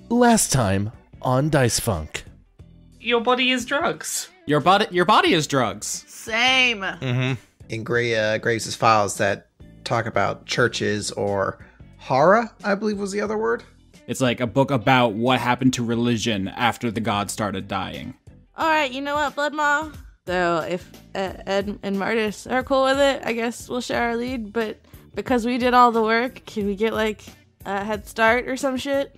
Last time on Dice Funk. Your body is drugs. Your body is drugs. Same. In Graves' files that talk about churches or hara, I believe was the other word. It's like a book about what happened to religion after the gods started dying. All right, you know what, Bloodmaw? So if Ed and Martis are cool with it, I guess we'll share our lead. But because we did all the work, can we get like a head start or some shit?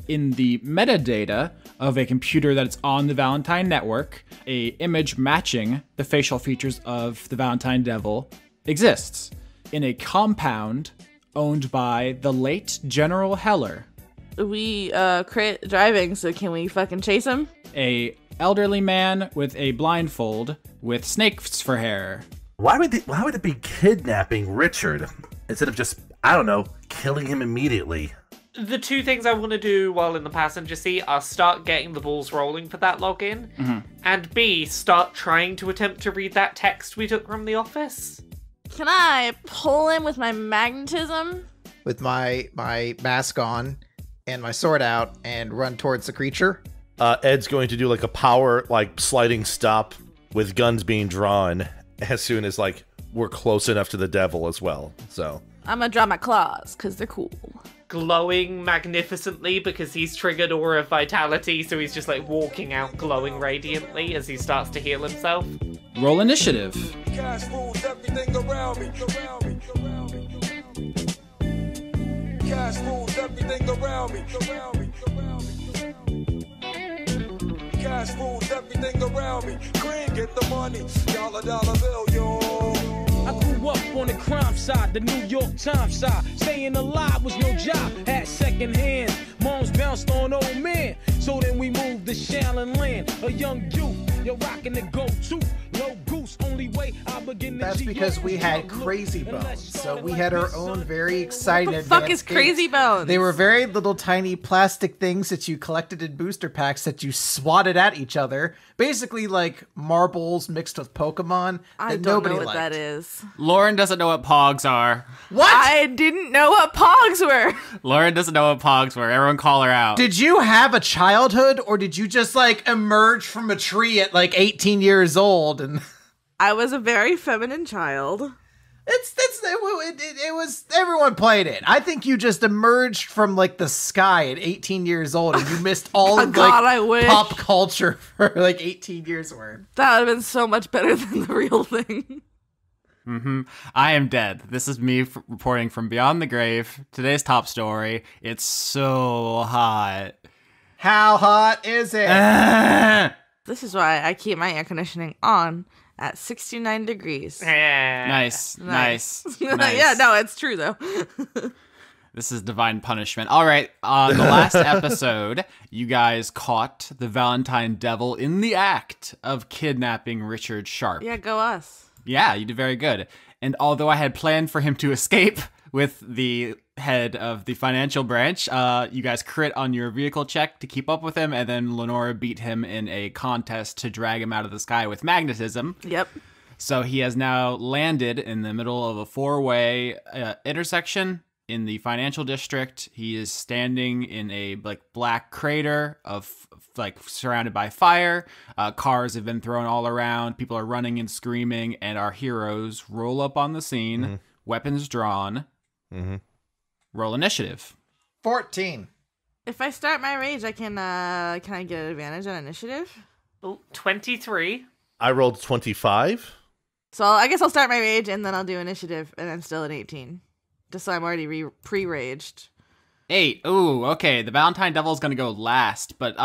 In the metadata of a computer that's on the Valentine network, a image matching the facial features of the Valentine Devil exists in a compound owned by the late General Heller. We crit driving, so can we fucking chase him? A elderly man with a blindfold with snakes for hair. Why would it be kidnapping Richard instead of just, I don't know, killing him immediately? The two things I want to do while in the passenger seat are start getting the balls rolling for that login, and B, start trying to attempt to read that text we took from the office. Can I pull him with my magnetism? With my mask on and my sword out and run towards the creature. Ed's going to do like a power, like sliding stop with guns being drawn as soon as like we're close enough to the devil as well. So I'm gonna draw my claws because they're cool. Glowing magnificently because he's triggered Aura of Vitality, so he's just like walking out glowing radiantly as he starts to heal himself. Roll initiative. Cash rules everything around me. Cash rules everything around me. Cash rules everything around me. Green, get the money. Dollar bill, yo. I grew up on the crime side, the New York Times side. Staying alive was no job, had second hand. Moms bounced on old men, so then we moved to Shaolin Land. A young youth, you're rocking the go-to. Low goose, only way I begin to That's because we had Crazy Bones, so we had our own very exciting What the fuck is advanced Crazy games. Bones? They were very little tiny plastic things that you collected in booster packs that you swatted at each other. Basically like marbles mixed with Pokemon I that don't nobody know what liked. that is. Lauren doesn't know what Pogs are. What? I didn't know what Pogs were. Lauren doesn't know what Pogs were. Everyone call her out. Did you have a childhood or did you just like emerge from a tree at like 18 years old and... I was a very feminine child. It was everyone played it. I think you just emerged from like the sky at 18 years old and you missed all of God, I like wish. pop culture for like 18 years worth. That would have been so much better than the real thing. I am dead. This is me reporting from beyond the grave. Today's top story. It's so hot. How hot is it? This is why I keep my air conditioning on at 69 degrees. Nice. Yeah, no, it's true though. This is divine punishment. All right, on the last episode, you guys caught the Valentine Devil in the act of kidnapping Richard Sharp. Yeah, go us. Yeah, you did very good. And although I had planned for him to escape with the head of the financial branch, you guys crit on your vehicle check to keep up with him, and then Lenora beat him in a contest to drag him out of the sky with magnetism. Yep. So he has now landed in the middle of a four-way intersection in the financial district. He is standing in a like black crater of like surrounded by fire. Cars have been thrown all around. People are running and screaming, and our heroes roll up on the scene, weapons drawn. Roll initiative. 14. If I start my rage, I can I get an advantage on initiative? Oh, 23. I rolled 25. So I guess I'll start my rage and then I'll do initiative and I'm still at 18. Just so I'm already pre-raged. 8. Ooh, okay. The Valentine Devil's gonna go last, but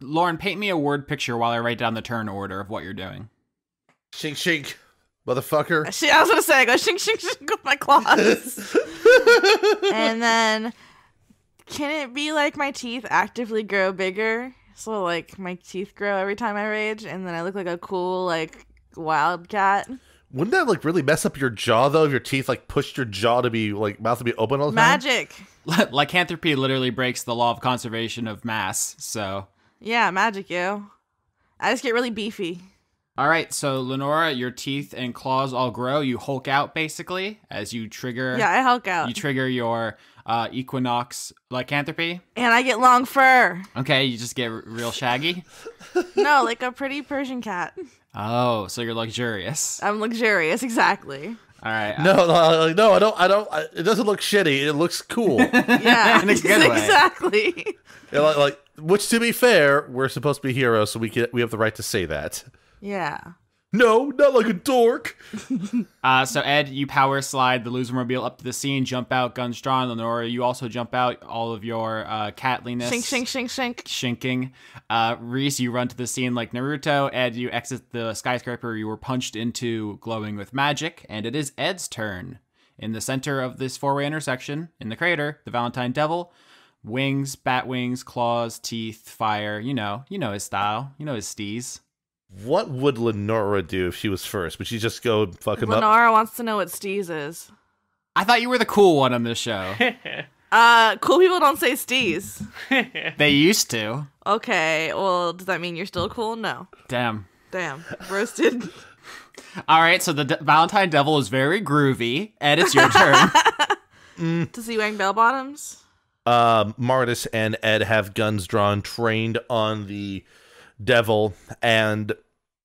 Lauren, paint me a word picture while I write down the turn order of what you're doing. Shink, shink, motherfucker. I was gonna say, I go shink, shink, shink with my claws. And then, can it be like my teeth actively grow bigger? So like my teeth grow every time I rage and then I look like a cool like wildcat? Wouldn't that like really mess up your jaw though? If your teeth like pushed your jaw to be like mouth to be open all the time? Magic. Lycanthropy literally breaks the law of conservation of mass, so. Yeah, magic, yo. I just get really beefy. All right, so Lenora, your teeth and claws all grow. You Hulk out, basically, as you trigger... Yeah, I Hulk out. You trigger your Equinox lycanthropy. And I get long fur. Okay, you just get real shaggy? No, like a pretty Persian cat. Oh, so you're luxurious. I'm luxurious, exactly. All right. No, I don't. It doesn't look shitty. It looks cool. Yeah, In a good way. exactly. Which, to be fair, we're supposed to be heroes, so we have the right to say that. Yeah. No, not like a dork. So Ed, you power slide the losermobile up to the scene, jump out, guns drawn. Lenora, you also jump out, all of your catliness. Shink. Shinking. Reese, you run to the scene like Naruto. Ed, you exit the skyscraper you were punched into, glowing with magic. And it is Ed's turn. In the center of this four-way intersection, in the crater, the Valentine Devil. Wings, bat wings, claws, teeth, fire. You know his style. You know his steez. What would Lenora do if she was first? Would she just go fuck him up? Lenora wants to know what Steez is. I thought you were the cool one on this show. Cool people don't say Steez. They used to. Okay, well, does that mean you're still cool? No. Damn. Roasted. All right, so the Valentine Devil is very groovy. Ed, it's your turn. Does he wearing bell bottoms? Martis and Ed have guns drawn, trained on the devil, and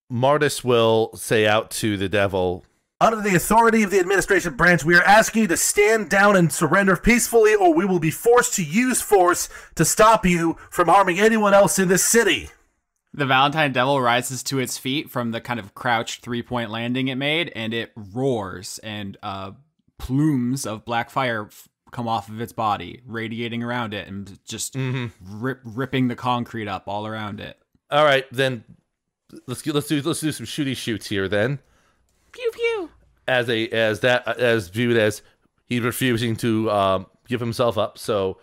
Martis will say out to the devil, "Under the authority of the administration branch, we are asking you to stand down and surrender peacefully, or we will be forced to use force to stop you from harming anyone else in this city." The Valentine Devil rises to its feet from the kind of crouched three-point landing it made, and it roars, and plumes of black fire come off of its body, radiating around it, and just ripping the concrete up all around it. All right, then let's do some shooty shoots here then. Pew pew. As viewed as he's refusing to give himself up, so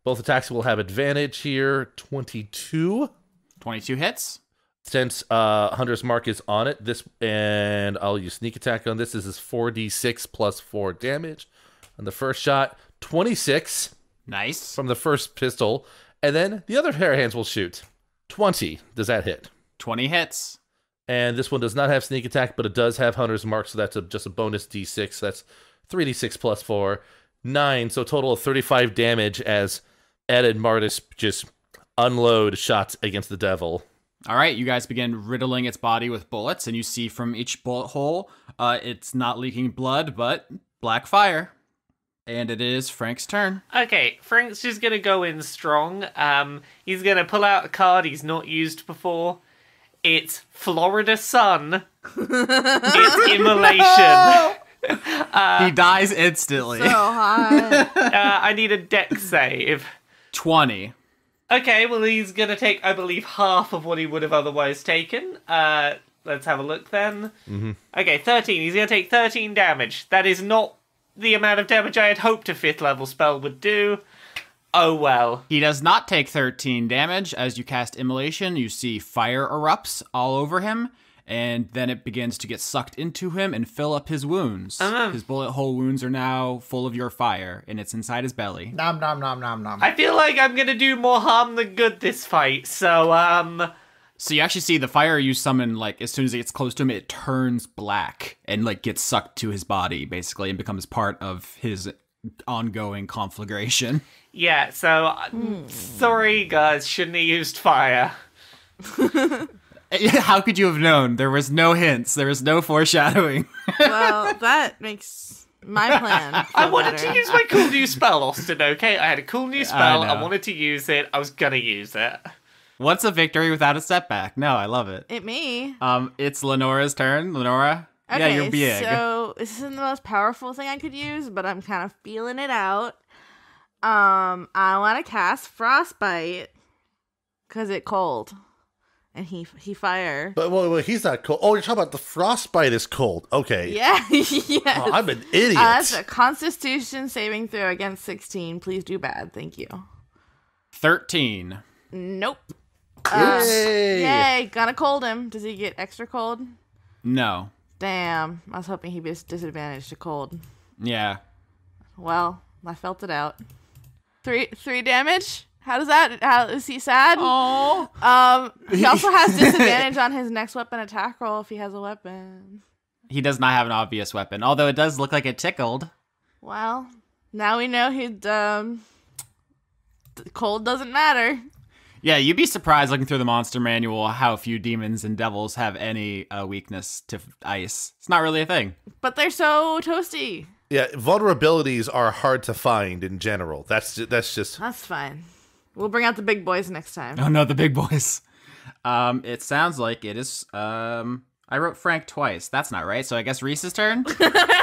both attacks will have advantage here. 22. 22 hits. Since Hunter's Mark is on it, and I'll use sneak attack on this. This is 4d6 plus 4 damage on the first shot. 26. Nice. From the first pistol, and then the other pair of hands will shoot. 20. Does that hit? 20 hits. And this one does not have sneak attack, but it does have Hunter's Mark, so that's just a bonus d6. That's 3d6 plus 4. 9, so a total of 35 damage as Ed and Martis just unload shots against the devil. All right, you guys begin riddling its body with bullets, and you see from each bullet hole, it's not leaking blood, but black fire. And it is Frank's turn. Okay, Frank's just gonna go in strong. He's gonna pull out a card he's not used before. It's Florida Sun. It's Immolation. He dies instantly. So hot. I need a dex save. 20. Okay, well he's gonna take, I believe, half of what he would have otherwise taken. Let's have a look then. Okay, 13. He's gonna take 13 damage. That is not the amount of damage I had hoped a 5th level spell would do. Oh well. He does not take 13 damage. As you cast Immolation, you see fire erupts all over him, and then it begins to get sucked into him and fill up his wounds. His bullet hole wounds are now full of your fire, and it's inside his belly. Nom nom nom nom nom. I feel like I'm gonna do more harm than good this fight, so So you actually see the fire you summon, like, as soon as it gets close to him, it turns black and, like, gets sucked to his body, basically, and becomes part of his ongoing conflagration. Yeah, so, sorry guys, shouldn't have used fire. How could you have known? There was no hints. There was no foreshadowing. Well, that makes my plan I feel wanted better. to use my cool new spell, Austin, okay? I had a cool new spell, I know. I wanted to use it, I was gonna use it. What's a victory without a setback? No, I love it. It me. It's Lenora's turn. Lenora? Okay, Yeah, you're big. so this isn't the most powerful thing I could use, but I'm kind of feeling it out. I want to cast Frostbite because it's cold, and he fire. But wait, he's not cold. Oh, you're talking about the frostbite is cold. Okay. Yeah, yes. Oh, I'm an idiot. That's a Constitution saving throw against 16. Please do bad. Thank you. 13. Nope. Yay! Yay! Gonna cold him. Does he get extra cold? No. Damn. I was hoping he'd be disadvantaged to cold. Yeah. Well, I felt it out. Three damage? How is he sad? Oh. He also has disadvantage on his next weapon attack roll if he has a weapon. He does not have an obvious weapon, although it does look like it tickled. Well, now we know cold doesn't matter. Yeah, you'd be surprised looking through the monster manual how few demons and devils have any weakness to ice. It's not really a thing. But they're so toasty. Yeah, vulnerabilities are hard to find in general. That's fine. We'll bring out the big boys next time. Oh no, the big boys. It sounds like it is. I wrote Frank twice. That's not right. So I guess Reese's turn.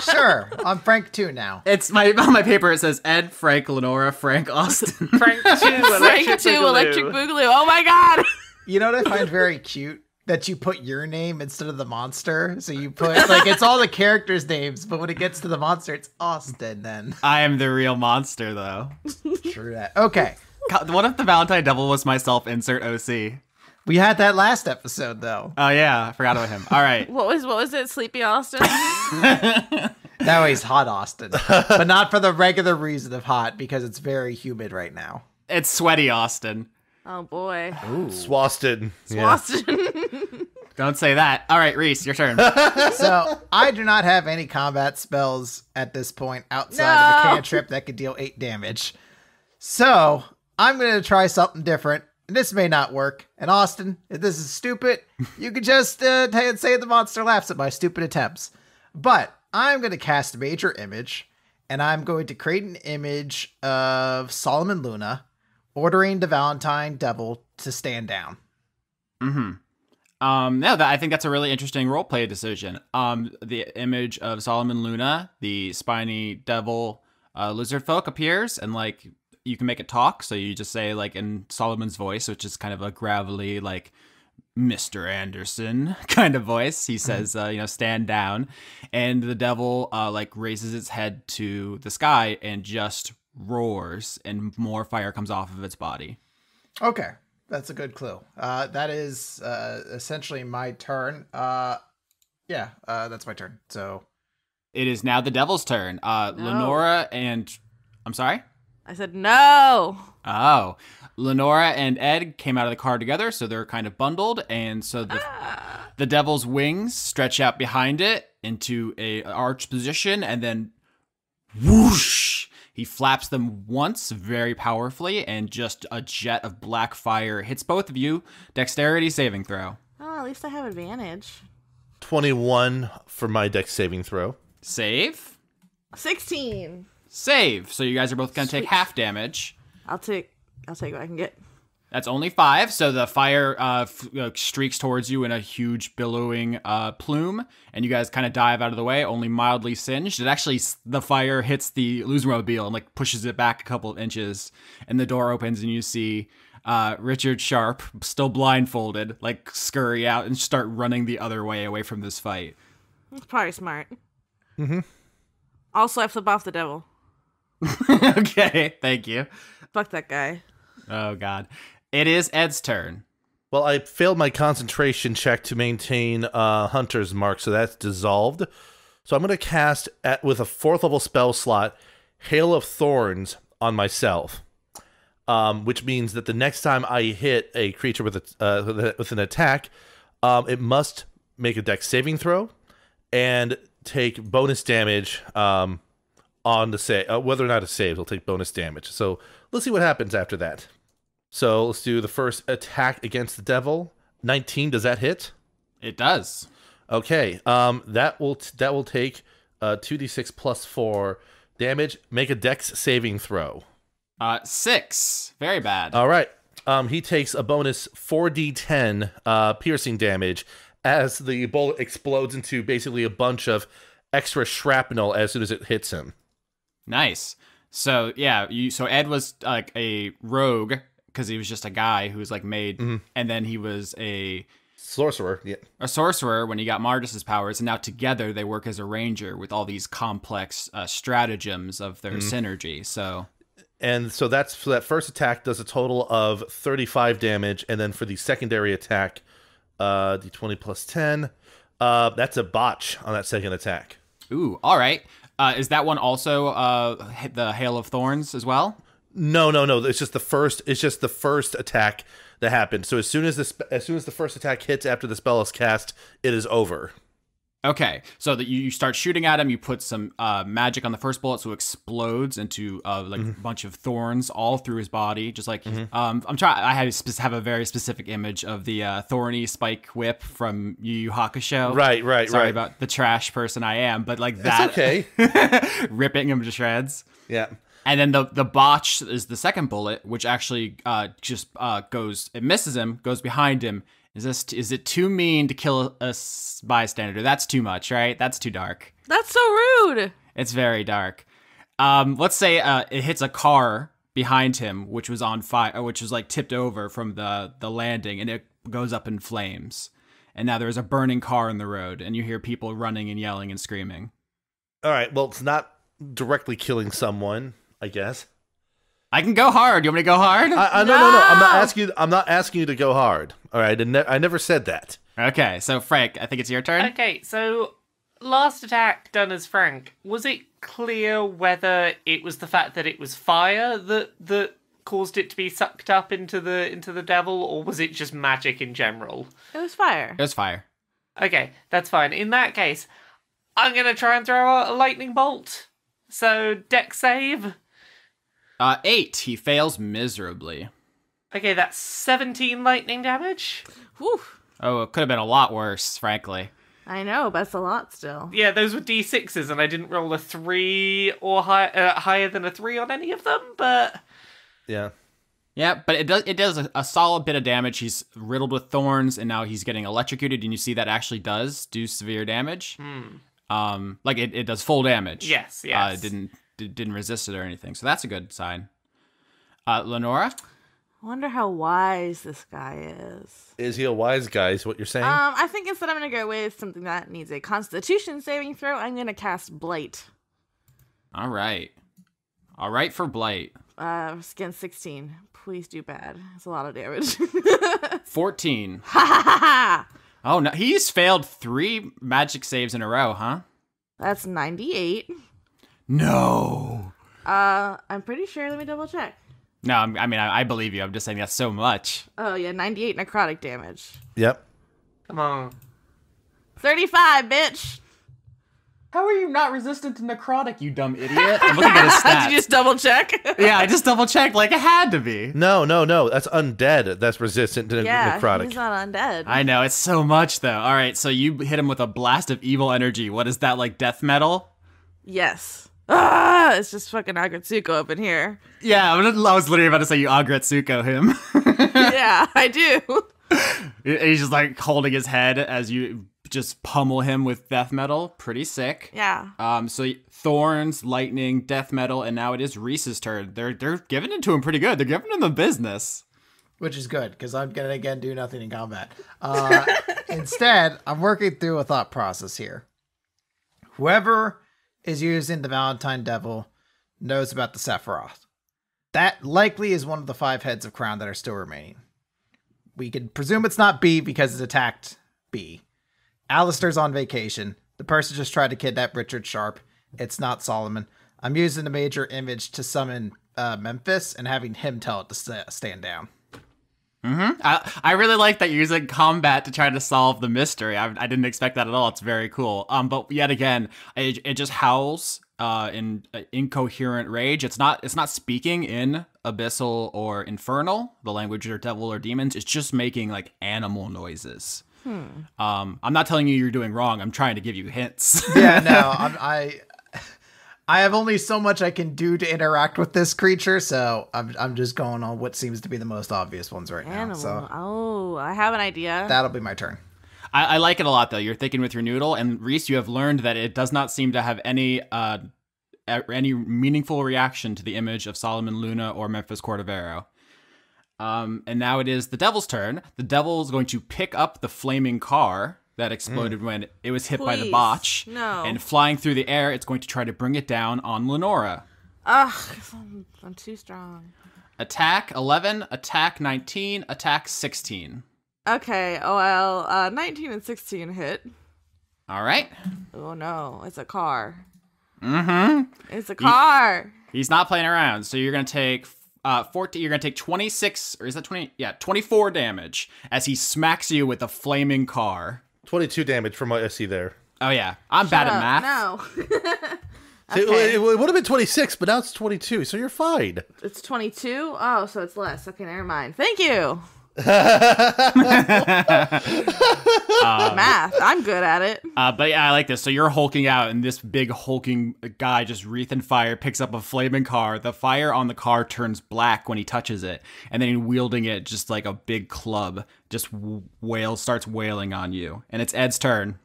Sure, I'm Frank 2 now. It's on my paper. It says Ed, Frank, Lenora, Frank, Austin. Frank 2, Electric Boogaloo. Oh my god! You know what I find very cute? That you put your name instead of the monster. So you put, like, it's all the characters' names, but when it gets to the monster, it's Austin then. I am the real monster, though. True that. Okay. What if the Valentine Devil was myself, insert OC? We had that last episode, though. Oh, yeah. I forgot about him. All right. What was it? Sleepy Austin? Now he's hot Austin. But not for the regular reason of hot, because it's very humid right now. It's sweaty Austin. Oh, boy. Swasted. Swastin. Don't say that. All right, Reese, your turn. So, I do not have any combat spells at this point outside of a cantrip that could deal 8 damage. So, I'm going to try something different. And this may not work. And Austin, if this is stupid, you could just say the monster laughs at my stupid attempts. But I'm going to cast Major Image, and I'm going to create an image of Solomon Luna, ordering the Valentine Devil to stand down. Mm-hmm. I think that's a really interesting roleplay decision. The image of Solomon Luna, the spiny devil lizard folk, appears, and like you can make it talk. So you just say like in Solomon's voice, which is kind of a gravelly like Mr. Anderson kind of voice. He says, stand down, and the devil like raises its head to the sky and just roars, and more fire comes off of its body. Okay. That's a good clue. That is essentially my turn. That's my turn. So it is now the devil's turn. No. Lenora and... I'm sorry? I said no. Oh. Lenora and Ed came out of the car together, so they're kind of bundled, and so the devil's wings stretch out behind it into a arch position, and then whoosh! He flaps them once very powerfully, and just a jet of black fire hits both of you. Dexterity saving throw. Oh, at least I have advantage. 21 for my dex saving throw. Save. 16. Save. So you guys are both going to take half damage. I'll take what I can get. That's only 5, so the fire streaks towards you in a huge billowing plume, and you guys kind of dive out of the way, only mildly singed. It actually, the fire hits the Losermobile and like pushes it back a couple of inches, and the door opens and you see Richard Sharp, still blindfolded, like scurry out and start running the other way away from this fight. That's probably smart. Mm-hmm. Also, I flip off the devil. Okay, thank you. Fuck that guy. Oh, God. It is Ed's turn. Well, I failed my concentration check to maintain Hunter's Mark, so that's dissolved. So I'm going to cast, with a 4th level spell slot, Hail of Thorns on myself, which means that the next time I hit a creature with an attack, it must make a dex saving throw and take bonus damage on the save. Whether or not it saves, it'll take bonus damage. So let's see what happens after that. So let's do the first attack against the devil. 19, does that hit? It does. Okay. That will take 2d6 plus 4 damage. Make a dex saving throw. 6. Very bad. All right. He takes a bonus 4d10 piercing damage as the bullet explodes into basically a bunch of extra shrapnel as soon as it hits him. Nice. So yeah, so Ed was like a rogue because he was just a guy who was like made, and then he was a sorcerer. Yeah, a sorcerer when he got Mardis's powers, and now together they work as a ranger with all these complex stratagems of their synergy. So that first attack does a total of 35 damage, and then for the secondary attack, d20 plus 10. That's a botch on that second attack. Ooh, all right. Is that one also the Hail of Thorns as well? No. It's just the first. It's just the first attack that happened. So as soon as the first attack hits after the spell is cast, it is over. Okay, so that you start shooting at him, you put some magic on the first bullet, so it explodes into a bunch of thorns all through his body. Just like I'm trying. I have a very specific image of the thorny spike whip from Yu Yu Hakusho. Right. Sorry about the trash person I am, but like that. It's okay. Ripping him to shreds. Yeah. And then the botch is the second bullet, which actually it misses him, goes behind him. Is it too mean to kill a bystander? That's too much, right? That's too dark. That's so rude. It's very dark. Let's say it hits a car behind him, which was on fire, which was like tipped over from the landing, and it goes up in flames. And now there's a burning car in the road, and you hear people running and yelling and screaming. All right. Well, it's not directly killing someone, I guess. I can go hard. You want me to go hard? No. I'm not asking you to go hard. All right. I never said that. Okay. So Frank, I think it's your turn. Okay, so last attack done as Frank. Was it clear whether it was the fact that it was fire that caused it to be sucked up into the devil, or was it just magic in general? It was fire. It was fire. Okay, that's fine. In that case, I'm gonna try and throw out a lightning bolt. So dex save. 8. He fails miserably. Okay, that's 17 lightning damage. Whew. Oh, it could have been a lot worse, frankly. I know, but that's a lot still. Yeah, those were d6s, and I didn't roll a 3 or higher than a 3 on any of them, but... Yeah, but it does a solid bit of damage. He's riddled with thorns, and now he's getting electrocuted, and you see that actually does do severe damage. Like, it does full damage. Yes. It didn't resist it or anything, so that's a good sign. Lenora? I wonder how wise this guy is. Is he a wise guy, is what you're saying? I think instead I'm going to go with something that needs a constitution saving throw. I'm going to cast Blight. All right for Blight. Skin 16. Please do bad. It's a lot of damage. 14. Ha ha ha ha! Oh, no. He's failed 3 magic saves in a row, huh? That's 98. No. I'm pretty sure. Let me double check. No, I believe you. I'm just saying that's so much. Oh, yeah. 98 necrotic damage. Yep. Come on. 35, bitch. How are you not resistant to necrotic, you dumb idiot? I'm looking at his stats. Did you just double check? Yeah, I just double checked like it had to be. No. That's undead. That's resistant to necrotic. He's not undead. I know. It's so much, though. All right, so you hit him with a blast of evil energy. What is that, like death metal? Yes. It's just fucking Agretsuko up in here. Yeah, I was literally about to say you Agretsuko him. Yeah, I do. He's just like holding his head as you just pummel him with death metal. Pretty sick. Yeah. So thorns, lightning, death metal, and now it is Reese's turn. They're giving it to him pretty good. They're giving him the business. Which is good, because I'm going to, again, do nothing in combat. Instead, I'm working through a thought process here. Whoever is using the Valentine Devil knows about the Sephiroth. That likely is one of the 5 heads of crown that are still remaining. We can presume it's not B because it attacked B. Alistair's on vacation. The person just tried to kidnap Richard Sharp. It's not Solomon. I'm using the major image to summon Memphis and having him tell it to stand down. I really like that you're using combat to try to solve the mystery. I didn't expect that at all. It's very cool. But yet again, it just howls in incoherent rage. It's not speaking in abyssal or infernal, the language of devil or demons. It's just making like animal noises. I'm not telling you you're doing wrong. I'm trying to give you hints. Yeah, no, I have only so much I can do to interact with this creature, so I'm just going on what seems to be the most obvious ones right now. So Oh, I have an idea. that'll be my turn. I like it a lot, though. You're thinking with your noodle, and Reese, you have learned that it does not seem to have any meaningful reaction to the image of Solomon Luna or Memphis Cordovero. And now it is the devil's turn. The devil is going to pick up the flaming car that exploded when it was hit by the botch. No. And flying through the air, it's going to try to bring it down on Lenora. Ugh, I'm too strong. Attack 11, attack 19, attack 16. Okay, well, 19 and 16 hit. All right. Oh no, it's a car. Mm-hmm. It's a car. He's not playing around, so you're going to take 14. You're gonna take 26, or is that 20? Yeah, 24 damage as he smacks you with a flaming car. 22 damage from what I see there. Oh yeah, I'm bad at math. No. So Okay. it would have been 26, but now it's 22, so you're fine. It's 22? Oh, so it's less. Okay, never mind. Thank you. Math. I'm good at it. But yeah, I like this. So you're hulking out, and this big hulking guy just breathing fire picks up a flaming car. The fire on the car turns black when he touches it, and then wielding it just like a big club, just starts wailing on you. And it's Ed's turn.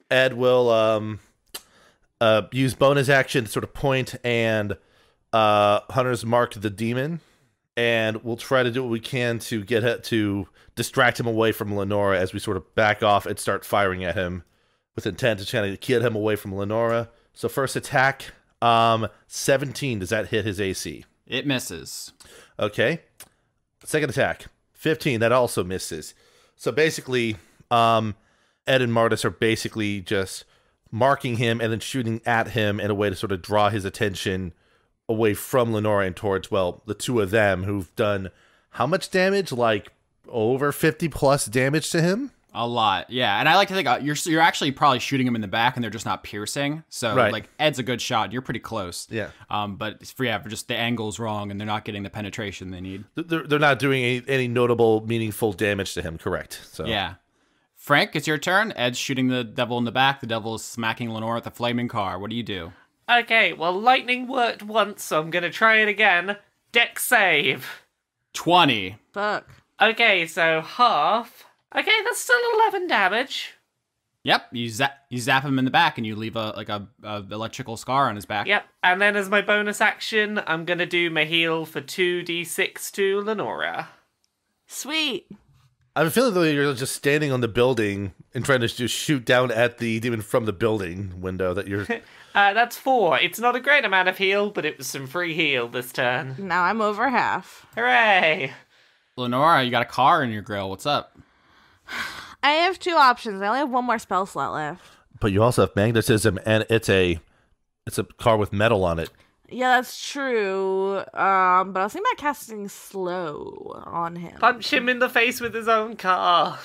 Ed will use bonus action to sort of point and Hunter's mark the demon, and we'll try to do what we can to to distract him away from Lenora as we sort of back off and start firing at him with intent to try to get him away from Lenora. So first attack, 17. Does that hit his AC? It misses. Okay. Second attack, 15. That also misses. So basically, Ed and Martis are basically just marking him and then shooting at him in a way to sort of draw his attention away from Lenora and towards, well, the two of them who've done how much damage? Like over 50 plus damage to him? A lot, yeah. And I like to think you're actually probably shooting him in the back, and they're just not piercing. So Right. like Ed's a good shot. You're pretty close. Yeah. But for just the angle's wrong, and they're not getting the penetration they need. They're not doing any notable, meaningful damage to him, correct? So Yeah. Frank, it's your turn. Ed's shooting the devil in the back. The devil is smacking Lenora with a flaming car. What do you do? Okay, well, lightning worked once, so I'm gonna try it again. Dex save. 20. Fuck. Okay, so half. Okay, that's still 11 damage. Yep, you zap him in the back, and you leave a electrical scar on his back. Yep, and then as my bonus action, I'm gonna do my heal for 2d6 to Lenora. Sweet. I have a feeling though you're just standing on the building and trying to just shoot down at the demon from the building window that you're... That's 4. It's not a great amount of heal, but it was some free heal this turn. Now I'm over half. Hooray! Lenora, you got a car in your grill. What's up? I have 2 options. I only have 1 more spell slot left. But you also have magnetism, and it's a car with metal on it. Yeah, that's true. But I was thinking about casting slow on him. Punch him in the face with his own car.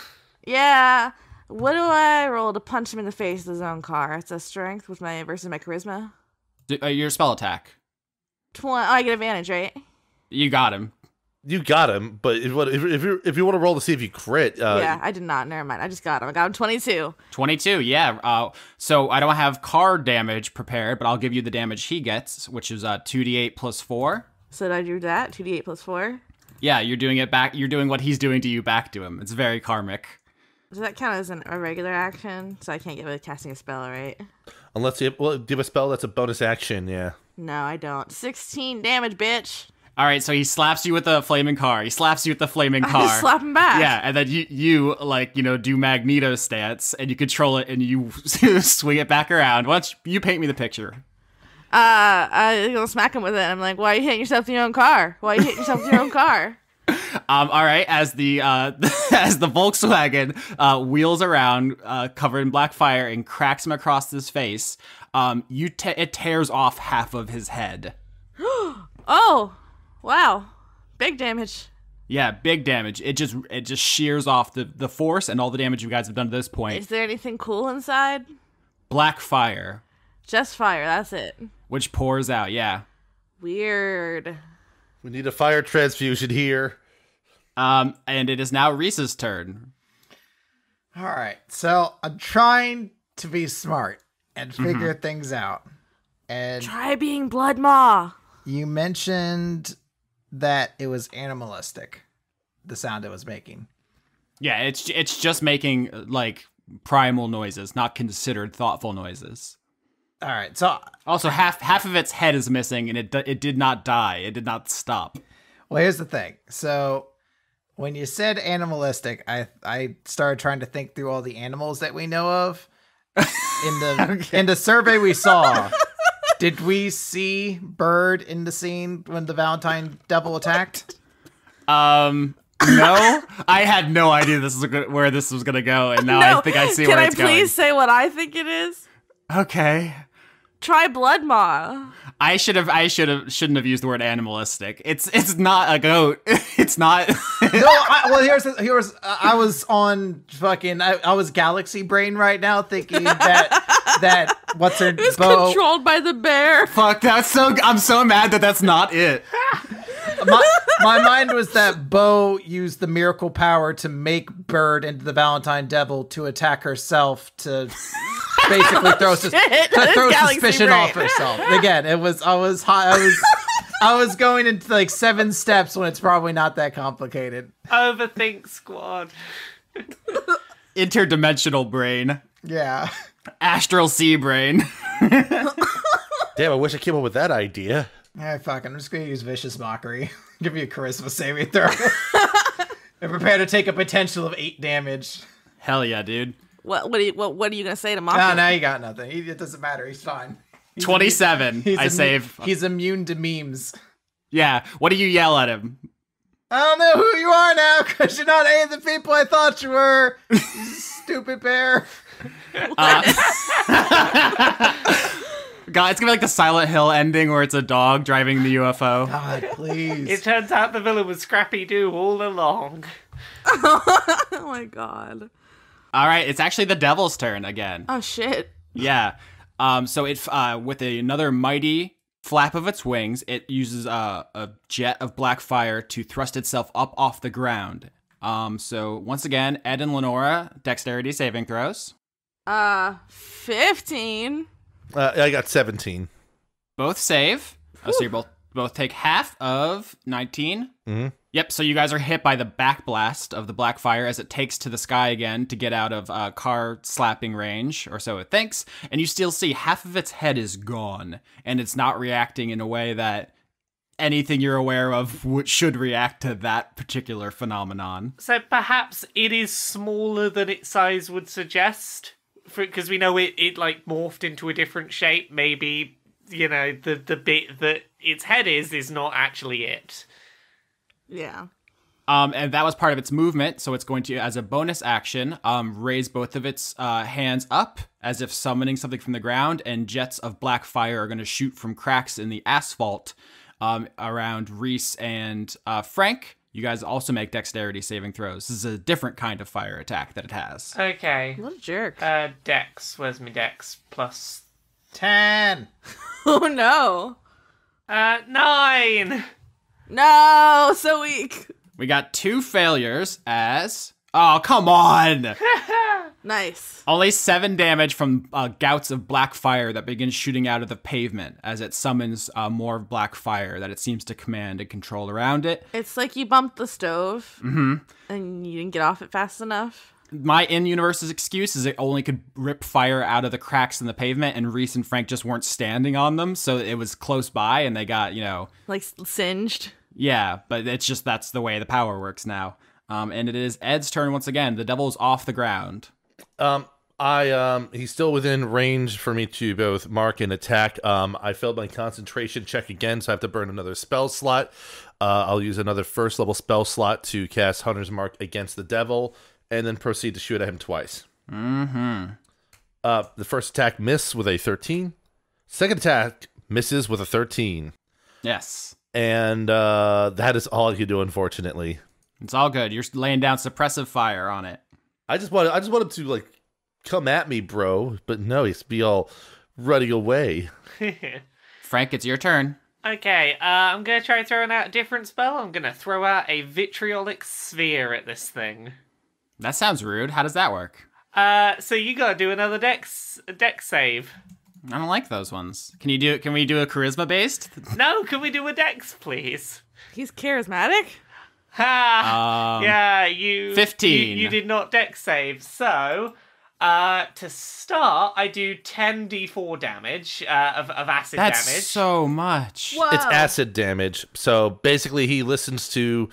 Yeah. What do I roll to punch him in the face with his own car? It's a strength with my versus my charisma. Your spell attack. 20. Oh, I get advantage, right? You got him. You got him, but if you want to roll to see if you crit, Yeah, I did not. Never mind. I just got him. I got him 22. 22, yeah. So I don't have car damage prepared, but I'll give you the damage he gets, which is 2d8 plus 4. So did I do that? 2d8 plus 4? Yeah, you're doing it back. You're doing what he's doing to you back to him. It's very karmic. Does that count as a regular action? So I can't get away with casting a spell, right? unless you do you have a spell that's a bonus action, yeah. No, I don't. 16 damage, bitch. All right, so he slaps you with a flaming car. He slaps you with the flaming car. I just slap him back. Yeah, and then you do Magneto stance, and you control it, and you swing it back around. Once you paint me the picture. I'm gonna smack him with it. I'm like, why are you hitting yourself in your own car? Why are you hitting yourself in your own car? All right, as the as the Volkswagen wheels around, covered in black fire, and cracks him across his face, it tears off half of his head. Oh, wow, big damage. Yeah, big damage. It just shears off the force and all the damage you guys have done to this point. Is there anything cool inside? Black fire, Just fire. That's it. which pours out. Yeah. Weird. We need a fire transfusion here. And it is now Reese's turn. All right. So I'm trying to be smart and figure things out. And Try being Blood Maw. you mentioned that it was animalistic, the sound it was making. Yeah, it's just making like primal noises, not considered thoughtful noises. All right. So, Also, half of its head is missing, and it did not die. It did not stop. well, here's the thing. So, when you said animalistic, I started trying to think through all the animals that we know of. In the survey we saw, did we see bird in the scene when the Valentine devil attacked? No, I had no idea where this was gonna go, and now I think I see where it's Can I please going. say what I think it is? Okay. Try blood maw. I shouldn't have used the word animalistic. It's not a goat. It's not. No, I was on fucking. I was galaxy brain right now, thinking that what's her It's Bo. controlled by the bear. Fuck. I'm so mad that's not it. My mind was that Bo used the miracle power to make Bird into the Valentine Devil to attack herself to basically throw suspicion off herself. Again, I was going into like 7 steps when it's probably not that complicated. Overthink squad. Interdimensional brain. Yeah. Astral sea brain. Damn, I wish I came up with that idea. Yeah, fuck, I'm just gonna use Vicious Mockery. Give me a charisma saving throw. And prepare to take a potential of 8 damage. Hell yeah, dude. What are you gonna say to Mockery? No, now you got nothing. It doesn't matter. He's fine. 27. Save. He's immune to memes. Yeah. What do you yell at him? I don't know who you are now, because you're not any of the people I thought you were. You stupid bear. God, it's gonna be like the Silent Hill ending where it's a dog driving the UFO. God, please. It turns out the villain was Scrappy Doo all along. Oh my god. All right, it's actually the devil's turn again. Oh shit. Yeah. So it with another mighty flap of its wings, it uses a jet of black fire to thrust itself up off the ground. So once again, Ed and Lenora, dexterity saving throws. 15. I got 17. Both save. So you both take half of 19. Mm-hmm. Yep, so you guys are hit by the backblast of the black fire as it takes to the sky again to get out of car slapping range, or so it thinks. And you still see half of its head is gone, and it's not reacting in a way that anything you're aware of should react to that particular phenomenon. So perhaps it is smaller than its size would suggest, because we know it like morphed into a different shape. Maybe, you know, the bit that its head is not actually it. Yeah. And that was part of its movement, so it's going to, as a bonus action, raise both of its hands up as if summoning something from the ground, and jets of black fire are going to shoot from cracks in the asphalt around Reese and Frank. You guys also make dexterity saving throws. This is a different kind of fire attack that it has. Okay. What a jerk. Dex. Where's my dex? Plus 10. Oh no. 9. No, so weak. We got 2 failures as... Oh, come on! Nice. Only 7 damage from gouts of black fire that begin shooting out of the pavement as it summons more black fire that it seems to command and control around it. It's like you bumped the stove and you didn't get off it fast enough. My in-universe's excuse is it only could rip fire out of the cracks in the pavement, and Reese and Frank just weren't standing on them, so it was close by, and they got, you know... Like singed. Yeah, but it's just that's the way the power works now. And it is Ed's turn once again. The devil's off the ground. He's still within range for me to both mark and attack. I failed my concentration check again, so I have to burn another spell slot. I'll use another first level spell slot to cast Hunter's Mark against the devil, and then proceed to shoot at him twice. Mm-hmm. The first attack misses with a 13. Second attack misses with a 13. Yes. And that is all I can do, unfortunately. It's all good. You're laying down suppressive fire on it. I just want him to like come at me, bro. But no, he's be all running away. Frank, it's your turn. Okay, I'm gonna try throwing out a different spell. I'm gonna throw out a vitriolic sphere at this thing. That sounds rude. How does that work? So you gotta do another dex save. I don't like those ones. Can we do a charisma based? No, can we do a dex, please? He's charismatic? Ha! Yeah, you... 15. You did not dex save. So, to start, I do 10d4 damage of acid That's damage. so much. Whoa. It's acid damage. So basically, he listens to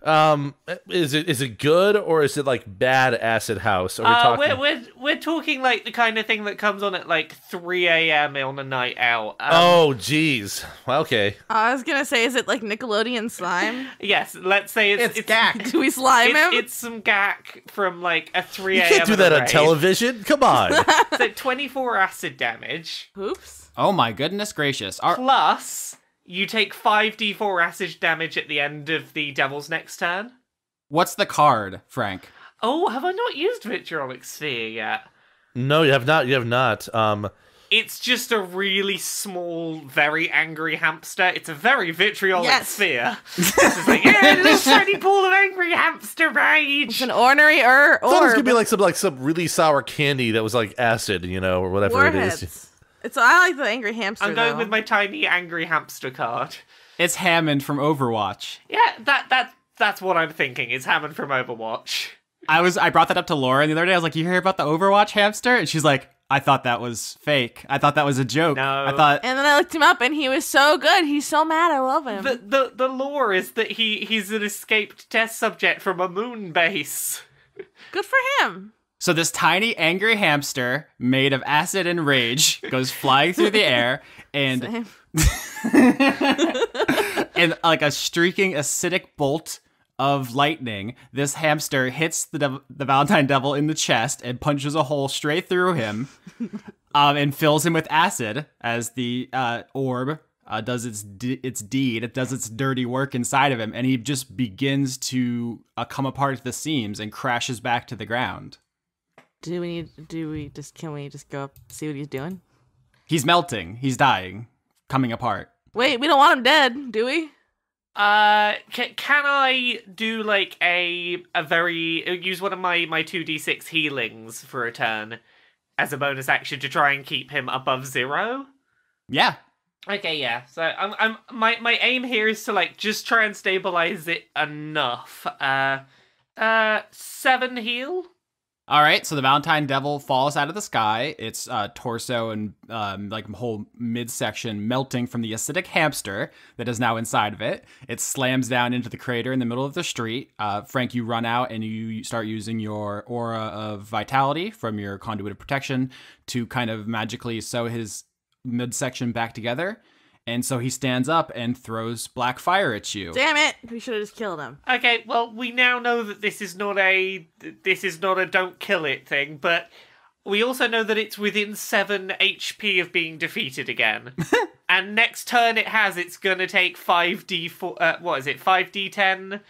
Is it good or is it like bad acid house? Are we talking? We're talking like the kind of thing that comes on at like 3 a.m. on a night out. Oh, geez. Okay. I was gonna say, is it like Nickelodeon slime? Yes, let's say it's gack. Do we slime him? It's some gack from like a 3 You a.m. can't do that on television. Come on. So 24 acid damage. Oops. Oh my goodness gracious. Plus, you take 5d4 acid damage at the end of the devil's next turn. What's the card, Frank? Oh, have I not used Vitriolic Sphere yet? No, you have not. You have not. It's just a really small, very angry hamster. It's a very vitriolic sphere. It's just like, yeah, little tiny pool of angry hamster rage. It's an ornery orb. I thought it was gonna be like some really sour candy that was like acid, or whatever Warheads. it is. I like the angry hamster. I'm going though. with my tiny angry hamster card. It's Hammond from Overwatch. Yeah, that's what I'm thinking. It's Hammond from Overwatch. I brought that up to Lauren the other day. I was like, "You hear about the Overwatch hamster?" And she's like, "I thought that was fake. I thought that was a joke. No. I thought." And then I looked him up, and he was so good. He's so mad. I love him. The lore is that he's an escaped test subject from a moon base. Good for him. So this tiny angry hamster made of acid and rage goes flying through the air and and like a streaking acidic bolt of lightning, this hamster hits the Valentine Devil in the chest and punches a hole straight through him and fills him with acid as the orb does its deed. It does its dirty work inside of him, and he just begins to come apart at the seams and crashes back to the ground. Can we just go up see what he's doing? He's melting. He's dying. Coming apart. Wait, we don't want him dead, do we? Can I do like use one of my 2d6 healings for a turn as a bonus action to try and keep him above 0? Yeah. Okay, yeah. So my aim here is to like just try and stabilize it enough. 7 heal. All right, so the Valentine Devil falls out of the sky. Its torso and like whole midsection melting from the acidic hamster that is now inside of it. It slams down into the crater in the middle of the street. Frank, you run out and you start using your aura of vitality from your conduit of protection to kind of magically sew his midsection back together. And so he stands up and throws black fire at you. Damn it! We should have just killed him. Okay, well, we now know that this is not a don't kill it thing, but we also know that it's within 7 HP of being defeated again. And next turn it's gonna take 5d4, 5d10,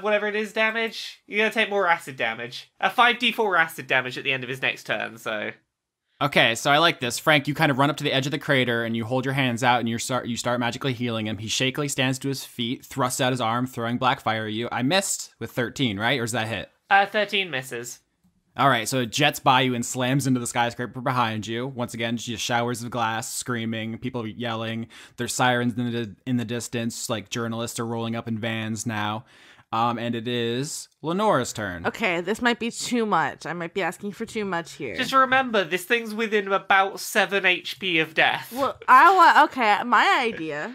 whatever it is, damage? You're gonna take more acid damage. 5d4 acid damage at the end of his next turn, so... Okay, so I like this. Frank, you kind of run up to the edge of the crater and you hold your hands out and you start magically healing him. He shakily stands to his feet, thrusts out his arm, throwing black fire at you. I missed with 13, right? Or is that hit? 13 misses. All right, so it jets by you and slams into the skyscraper behind you. Once again, just showers of glass, screaming, people yelling. There's sirens in the distance, like journalists are rolling up in vans now. And it is Lenora's turn. Okay, this might be too much. I might be asking for too much here. Just remember, this thing's within about 7 HP of death. Well, my idea,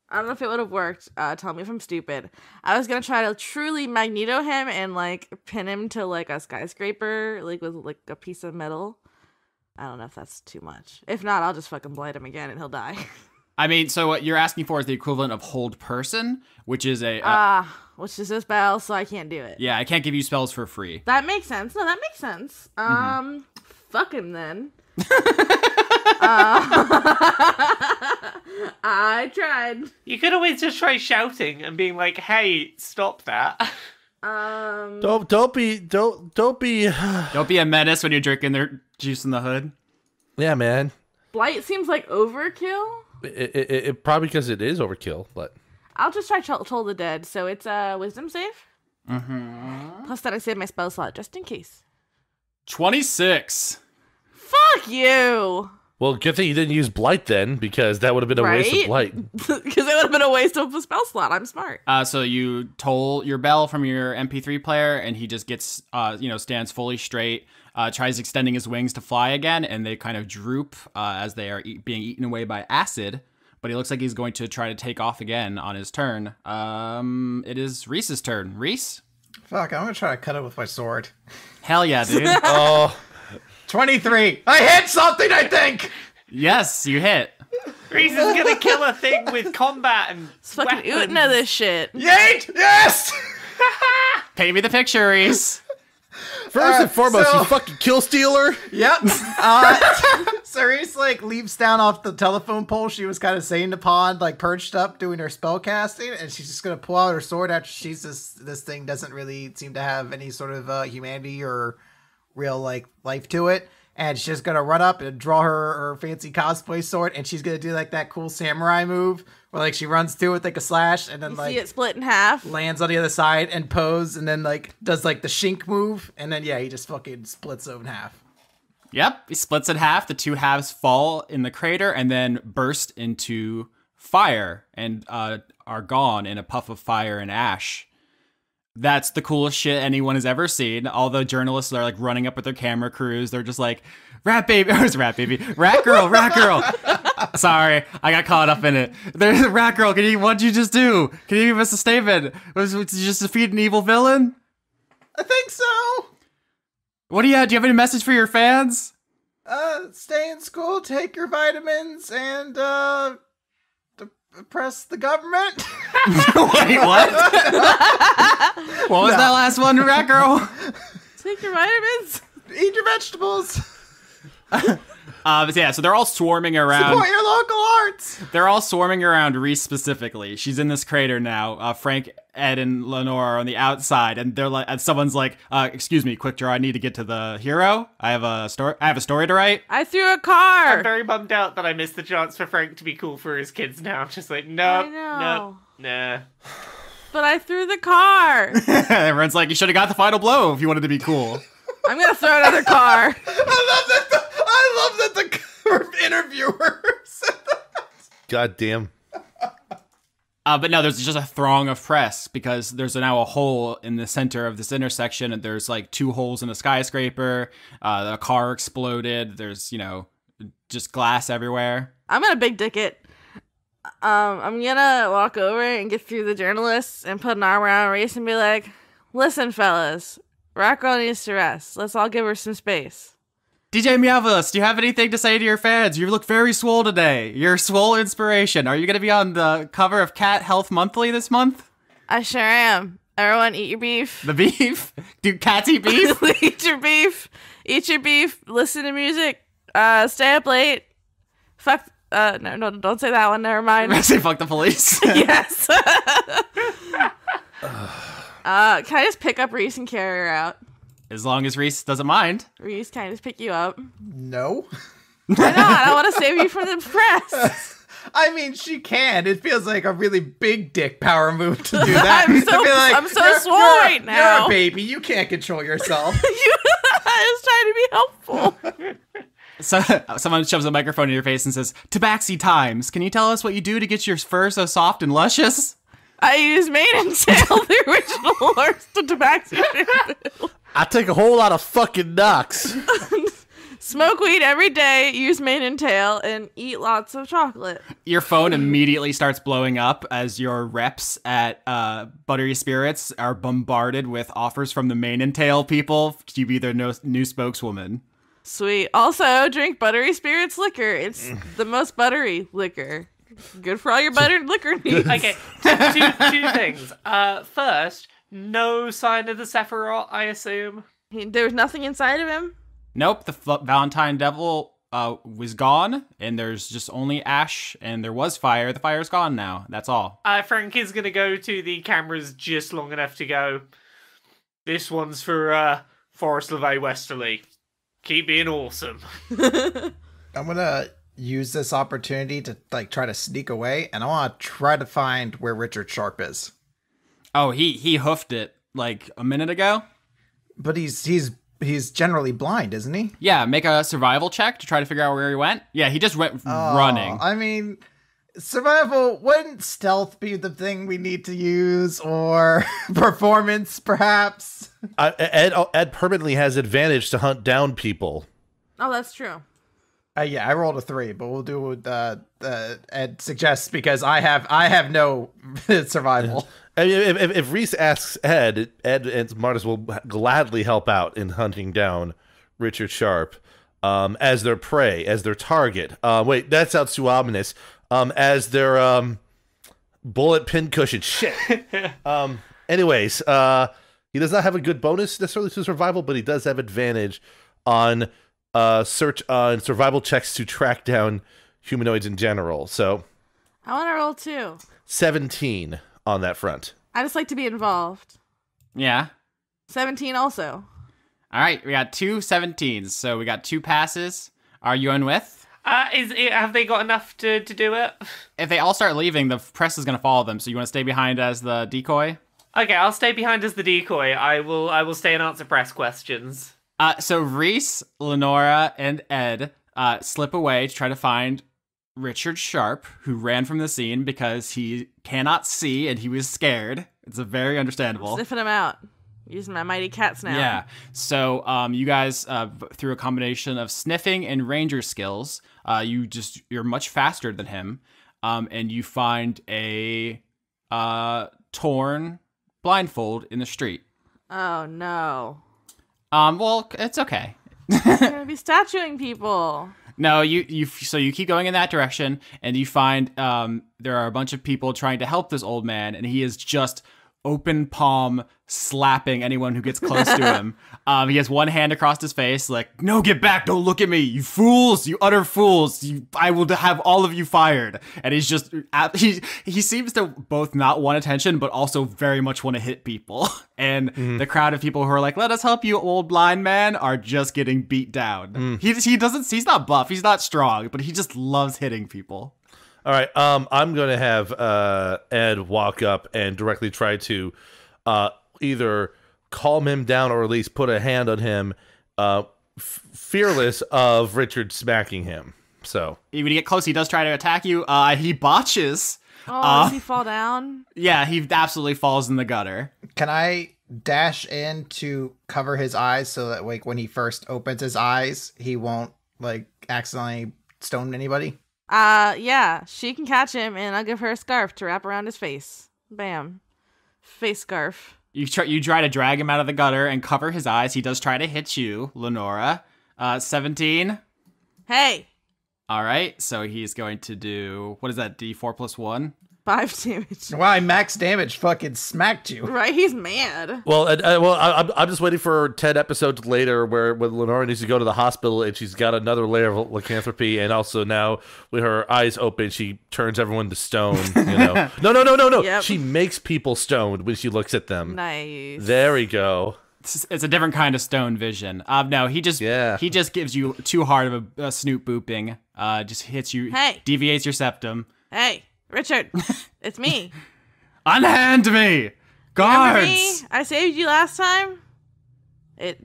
I don't know if it would have worked, tell me if I'm stupid. I was gonna try to truly Magneto him and, like, pin him to, like, a skyscraper, like, with, like, a piece of metal. I don't know if that's too much. If not, I'll just fucking blight him again and he'll die. I mean, so what you're asking for is the equivalent of hold person, which is a... which is a spell, so I can't do it. Yeah, I can't give you spells for free. That makes sense. No, that makes sense. Fuck him then. I tried. You could always just try shouting and being like, "Hey, stop that." Don't be Don't be a menace when you're drinking their juice in the hood. Yeah, man. Blight seems like overkill. It probably because it is overkill, but I'll just try Toll the Dead. So it's a wisdom save. Mm-hmm. Plus that I save my spell slot just in case. 26. Fuck you. Well, good thing you didn't use Blight then, because that would have been a waste of Blight. Because it would have been a waste of a spell slot. I'm smart. So you toll your bell from your MP3 player, and he just gets, stands fully straight, tries extending his wings to fly again, and they kind of droop as they are being eaten away by acid. but he looks like he's going to try to take off again on his turn. It is Reese's turn. Reese? Fuck, I'm gonna try to cut it with my sword. Hell yeah, dude. Oh, 23. I hit something, I think! Yes, you hit. Reese is gonna kill a thing with combat and It's fucking weapons. Utna this shit. Yeet! Yes! Paint me the picture, Reese. first and foremost, so- you fucking kill stealer. Yep. Cerise like leaps down off the telephone pole she was kind of saying to Pond, like perched up doing her spell casting, and she's just gonna pull out her sword after she's this thing doesn't really seem to have any sort of humanity or real like life to it. And she's just gonna run up and draw her fancy cosplay sword, and she's gonna do like that cool samurai move where like she runs through with like a slash and then You like see it split in half. lands on the other side and pose, and then like does like the shink move, and then he just fucking splits it in half. Yep, he splits in half. The two halves fall in the crater and then burst into fire and are gone in a puff of fire and ash. That's the coolest shit anyone has ever seen. All the journalists are like running up with their camera crews. They're just like, rat baby, where's rat baby? Rat girl, rat girl. Sorry, I got caught up in it. There's a rat girl. What'd you just do? Can you give us a statement? Was you just defeat an evil villain? I think so. What do you have? Do you have any message for your fans? Stay in school, take your vitamins, and oppress the government. Wait, what? What was that last one, rat girl? Take your vitamins. Eat your vegetables. But yeah, so they're all swarming around. Support your local arts. They're all swarming around Reese specifically. She's in this crater now. Frank, Ed, and Lenora are on the outside, and they're like, and someone's like, "Excuse me, quick draw. I need to get to the hero. I have a story to write." I threw a I'm car. very bummed out that I missed the chance for Frank to be cool for his kids now. I'm just like, I nope, know. nah. But I threw the car. Everyone's like, "You should have got the final blow if you wanted to be cool." I'm gonna throw another car. I love that the interviewer said that. God damn. But no, there's just a throng of press because there's now a hole in the center of this intersection, and there's like two holes in a skyscraper. The car exploded. There's, just glass everywhere. I'm gonna big dick it. I'm gonna walk over and get through the journalists and put an arm around Reese and be like, "Listen, fellas, Rat Girl needs to rest. Let's all give her some space." DJ Meowvelus, do you have anything to say to your fans? You look very swole today. You're swole inspiration. Are you going to be on the cover of Cat Health Monthly this month? I sure am. Everyone, eat your beef. The beef? Do cats eat beef? Eat your beef. Eat your beef. Listen to music. Stay up late. Fuck. No, don't say that one. Never mind. I say fuck the police. Yes. Can I just pick up Reese and carry her out? As long as Reese doesn't mind. Reese, can I just pick you up? No. Why not? I want to save you from the press. I mean, she can. It feels like a really big dick power move to do that. I'm To be like, I'm so "You're- swole you're a- right now." You're a baby. You can't control yourself. I was trying to be helpful. So someone shoves a microphone in your face and says, "Tabaxi Times, can you tell us what you do to get your fur so soft and luscious?" I use mane and tail, the original horse to tabaxi. I take a whole lot of fucking knocks. Smoke weed every day, use mane and tail, and eat lots of chocolate. Your phone immediately starts blowing up as your reps at Buttery Spirits are bombarded with offers from the Mane and Tail people to be their new spokeswoman. Sweet. Also, drink Buttery Spirits liquor. It's the most buttery liquor. Good for all your buttered liquor needs. Okay, two things. First, no sign of the Sephiroth, I assume. There was nothing inside of him. Nope, the Valentine Devil was gone, and there's just only ash, and there was fire. The fire's gone now. That's all. Frank is going to go to the cameras just long enough to go, "This one's for Forest LeVay Westerly. Keep being awesome." I'm gonna use this opportunity to try to sneak away, and I want to try to find where Richard Sharp is. Oh, he hoofed it like a minute ago. But he's generally blind, isn't he? Yeah, make a survival check to try to figure out where he went. Yeah, he just went running. I mean, survival, wouldn't stealth be the thing we need to use, or performance, perhaps? Ed permanently has advantage to hunt down people. Oh, that's true. Yeah, I rolled a 3, but we'll do what Ed suggests because I have no survival. I mean, if Reese asks Ed and Martis will gladly help out in hunting down Richard Sharp as their prey, as their target. Wait, that sounds too ominous. As their bullet pincushion. Shit. Anyways, he does not have a good bonus necessarily to survival, but he does have advantage on search on survival checks to track down humanoids in general. So I want to roll 2. 17 on that front. I just like to be involved. Yeah. 17 also. All right, we got 2 17s, so we got 2 passes. Are you in with? Have they got enough to do it? If they all start leaving, the press is going to follow them, so you want to stay behind as the decoy? Okay, I'll stay behind as the decoy. I will stay and answer press questions. So Reese, Lenora, and Ed slip away to try to find Richard Sharp, who ran from the scene because he cannot see and he was scared. It's a very understandable. Sniffing him out. Using my mighty cat snout. Yeah. So you guys, through a combination of sniffing and ranger skills, you're much faster than him, and you find a torn blindfold in the street. Oh no. Well, it's okay. I'm gonna be statuing people. No, you keep going in that direction, and you find there are a bunch of people trying to help this old man, and he is just open palm slapping anyone who gets close to him. He has one hand across his face, like, "No, get back! Don't look at me, you fools! You utter fools! I will have all of you fired!" And he's just he seems to both not want attention, but also very much want to hit people. And the crowd of people who are like, "Let us help you, old blind man," are just getting beat down. He's not buff, he's not strong, but he just loves hitting people. All right, I'm going to have Ed walk up and directly try to either calm him down or at least put a hand on him, fearless of Richard smacking him. So when you get close, he does try to attack you. He botches. Oh, does he fall down? Yeah, he absolutely falls in the gutter. Can I dash in to cover his eyes so that like when he first opens his eyes, he won't like accidentally stone anybody? Yeah, she can catch him, and I'll give her a scarf to wrap around his face. Bam. Face scarf. You try to drag him out of the gutter and cover his eyes. He does try to hit you, Lenora. 17. Hey. All right, so he's going to do, what is that, D4 plus 1? 5 damage. Why max damage fucking smacked you? Right, he's mad. Well, I'm just waiting for 10 episodes later where Lenora needs to go to the hospital and she's got another layer of lycanthropy, and also now with her eyes open, she turns everyone to stone. You know, no. Yep. She makes people stoned when she looks at them. Nice. There we go. It's a different kind of stone vision. No, he just gives you too hard of a snoot booping. Just hits you. Hey. Deviates your septum. Hey, Richard, it's me. Unhand me, guards. Remember me? I saved you last time.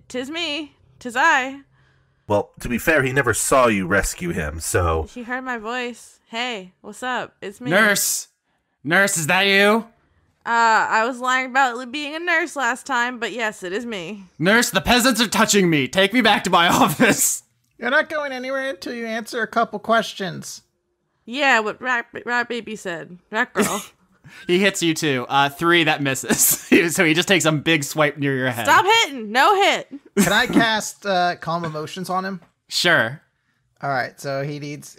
Tis me. Tis I. Well, to be fair, he never saw you rescue him, so... She heard my voice. Hey, what's up? It's me. Nurse, is that you? I was lying about being a nurse last time, but yes, it is me. Nurse, the peasants are touching me. Take me back to my office. You're not going anywhere until you answer a couple questions. Yeah, what Rat Baby said. Rat Girl. He hits you too. 3, that misses. So he just takes a big swipe near your head. Stop hitting. No hit. Can I cast Calm Emotions on him? Sure. All right, so he needs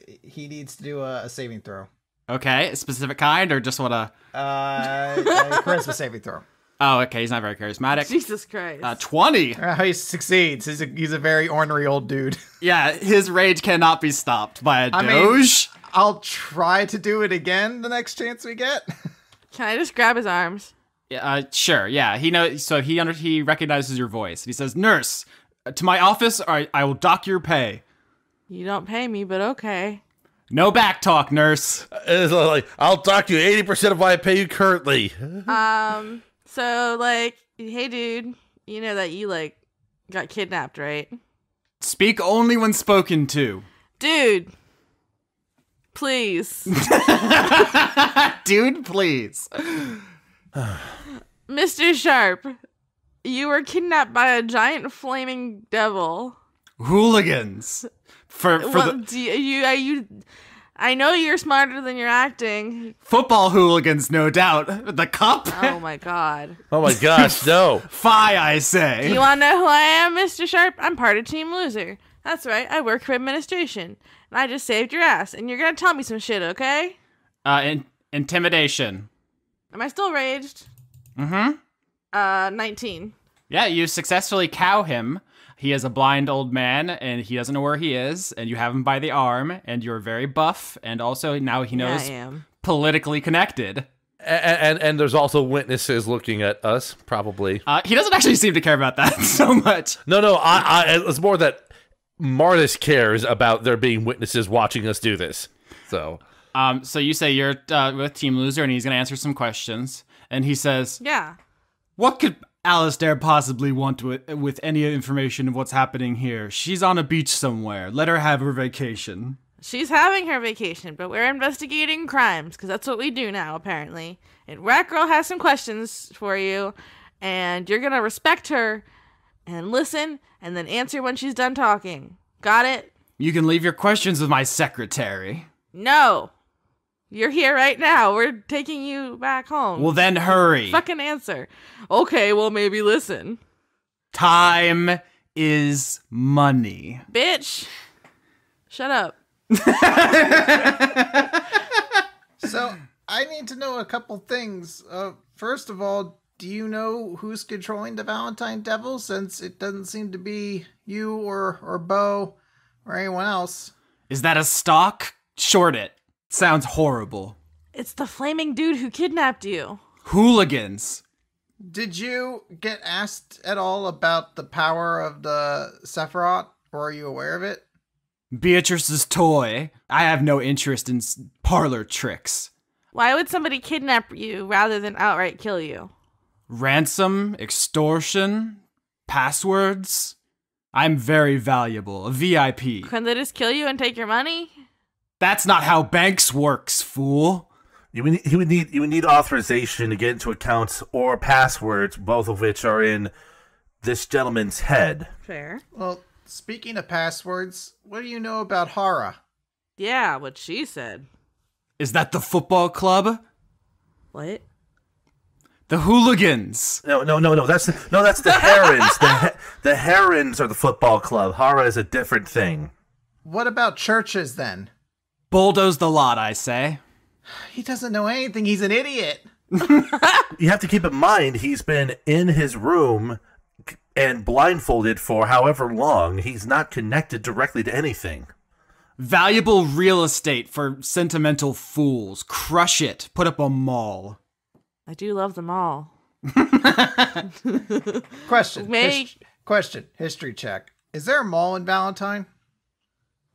to do a saving throw. Okay, a specific kind or just what a... charisma saving throw. Oh, okay, he's not very charismatic. Jesus Christ. 20. He succeeds. He's a very ornery old dude. Yeah, his rage cannot be stopped by a doge. I'll try to do it again the next chance we get. Can I just grab his arms? Sure, yeah. He knows, so he recognizes your voice. He says, "Nurse, to my office or I will dock your pay." You don't pay me, but okay. No back talk, nurse. It's like, I'll dock you 80% of what I pay you currently. So, like, hey, dude, you know that you, like, got kidnapped, right? Speak only when spoken to. Dude, please. Dude, please. Mr. Sharp, you were kidnapped by a giant flaming devil. Hooligans. I know you're smarter than you're acting. Football hooligans, no doubt. The cup? Oh my god. Oh my gosh, no. Fie, I say. Do you want to know who I am, Mr. Sharp? I'm part of Team Loser. That's right, I work for administration. And I just saved your ass. And you're gonna tell me some shit, okay? Intimidation. Am I still raged? Mm-hmm. 19. Yeah, you successfully cow him. He is a blind old man, and he doesn't know where he is, and you have him by the arm, and you're very buff, and also now he knows politically connected. And there's also witnesses looking at us, probably. He doesn't actually seem to care about that so much. No, it's more that Martis cares about there being witnesses watching us do this. So you say you're with Team Loser, and he's going to answer some questions, and he says, yeah. What could Alistair possibly want with any information of what's happening here? She's on a beach somewhere. Let her have her vacation. She's having her vacation, but we're investigating crimes, because that's what we do now, apparently. And Rat Girl has some questions for you, and you're going to respect her and listen, and then answer when she's done talking. Got it? You can leave your questions with my secretary. No. You're here right now. We're taking you back home. Well, then hurry. Fucking answer. Okay, well, maybe listen. Time is money. Bitch. Shut up. So, I need to know a couple things. First of all, do you know who's controlling the Valentine Devil, since it doesn't seem to be you or Bo or anyone else? Is that a stock? Short it. Sounds horrible. It's the flaming dude who kidnapped you. Hooligans. Did you get asked at all about the power of the Sephiroth, or are you aware of it? Beatrice's toy. I have no interest in parlor tricks. Why would somebody kidnap you rather than outright kill you? Ransom, extortion, passwords. I'm very valuable, a VIP. Can they just kill you and take your money? That's not how banks works, fool. You would need authorization to get into accounts or passwords, both of which are in this gentleman's head. Fair. Well, speaking of passwords, what do you know about Hara? Yeah, what she said. Is that the football club? What? The hooligans. No. That's the Herons. The Herons are the football club. Hara is a different thing. What about churches then? Bulldoze the lot, I say. He doesn't know anything. He's an idiot. You have to keep in mind, he's been in his room and blindfolded for however long. He's not connected directly to anything. Valuable real estate for sentimental fools. Crush it. Put up a mall. I do love them all. Question. Question. History check. Is there a mall in Valentine?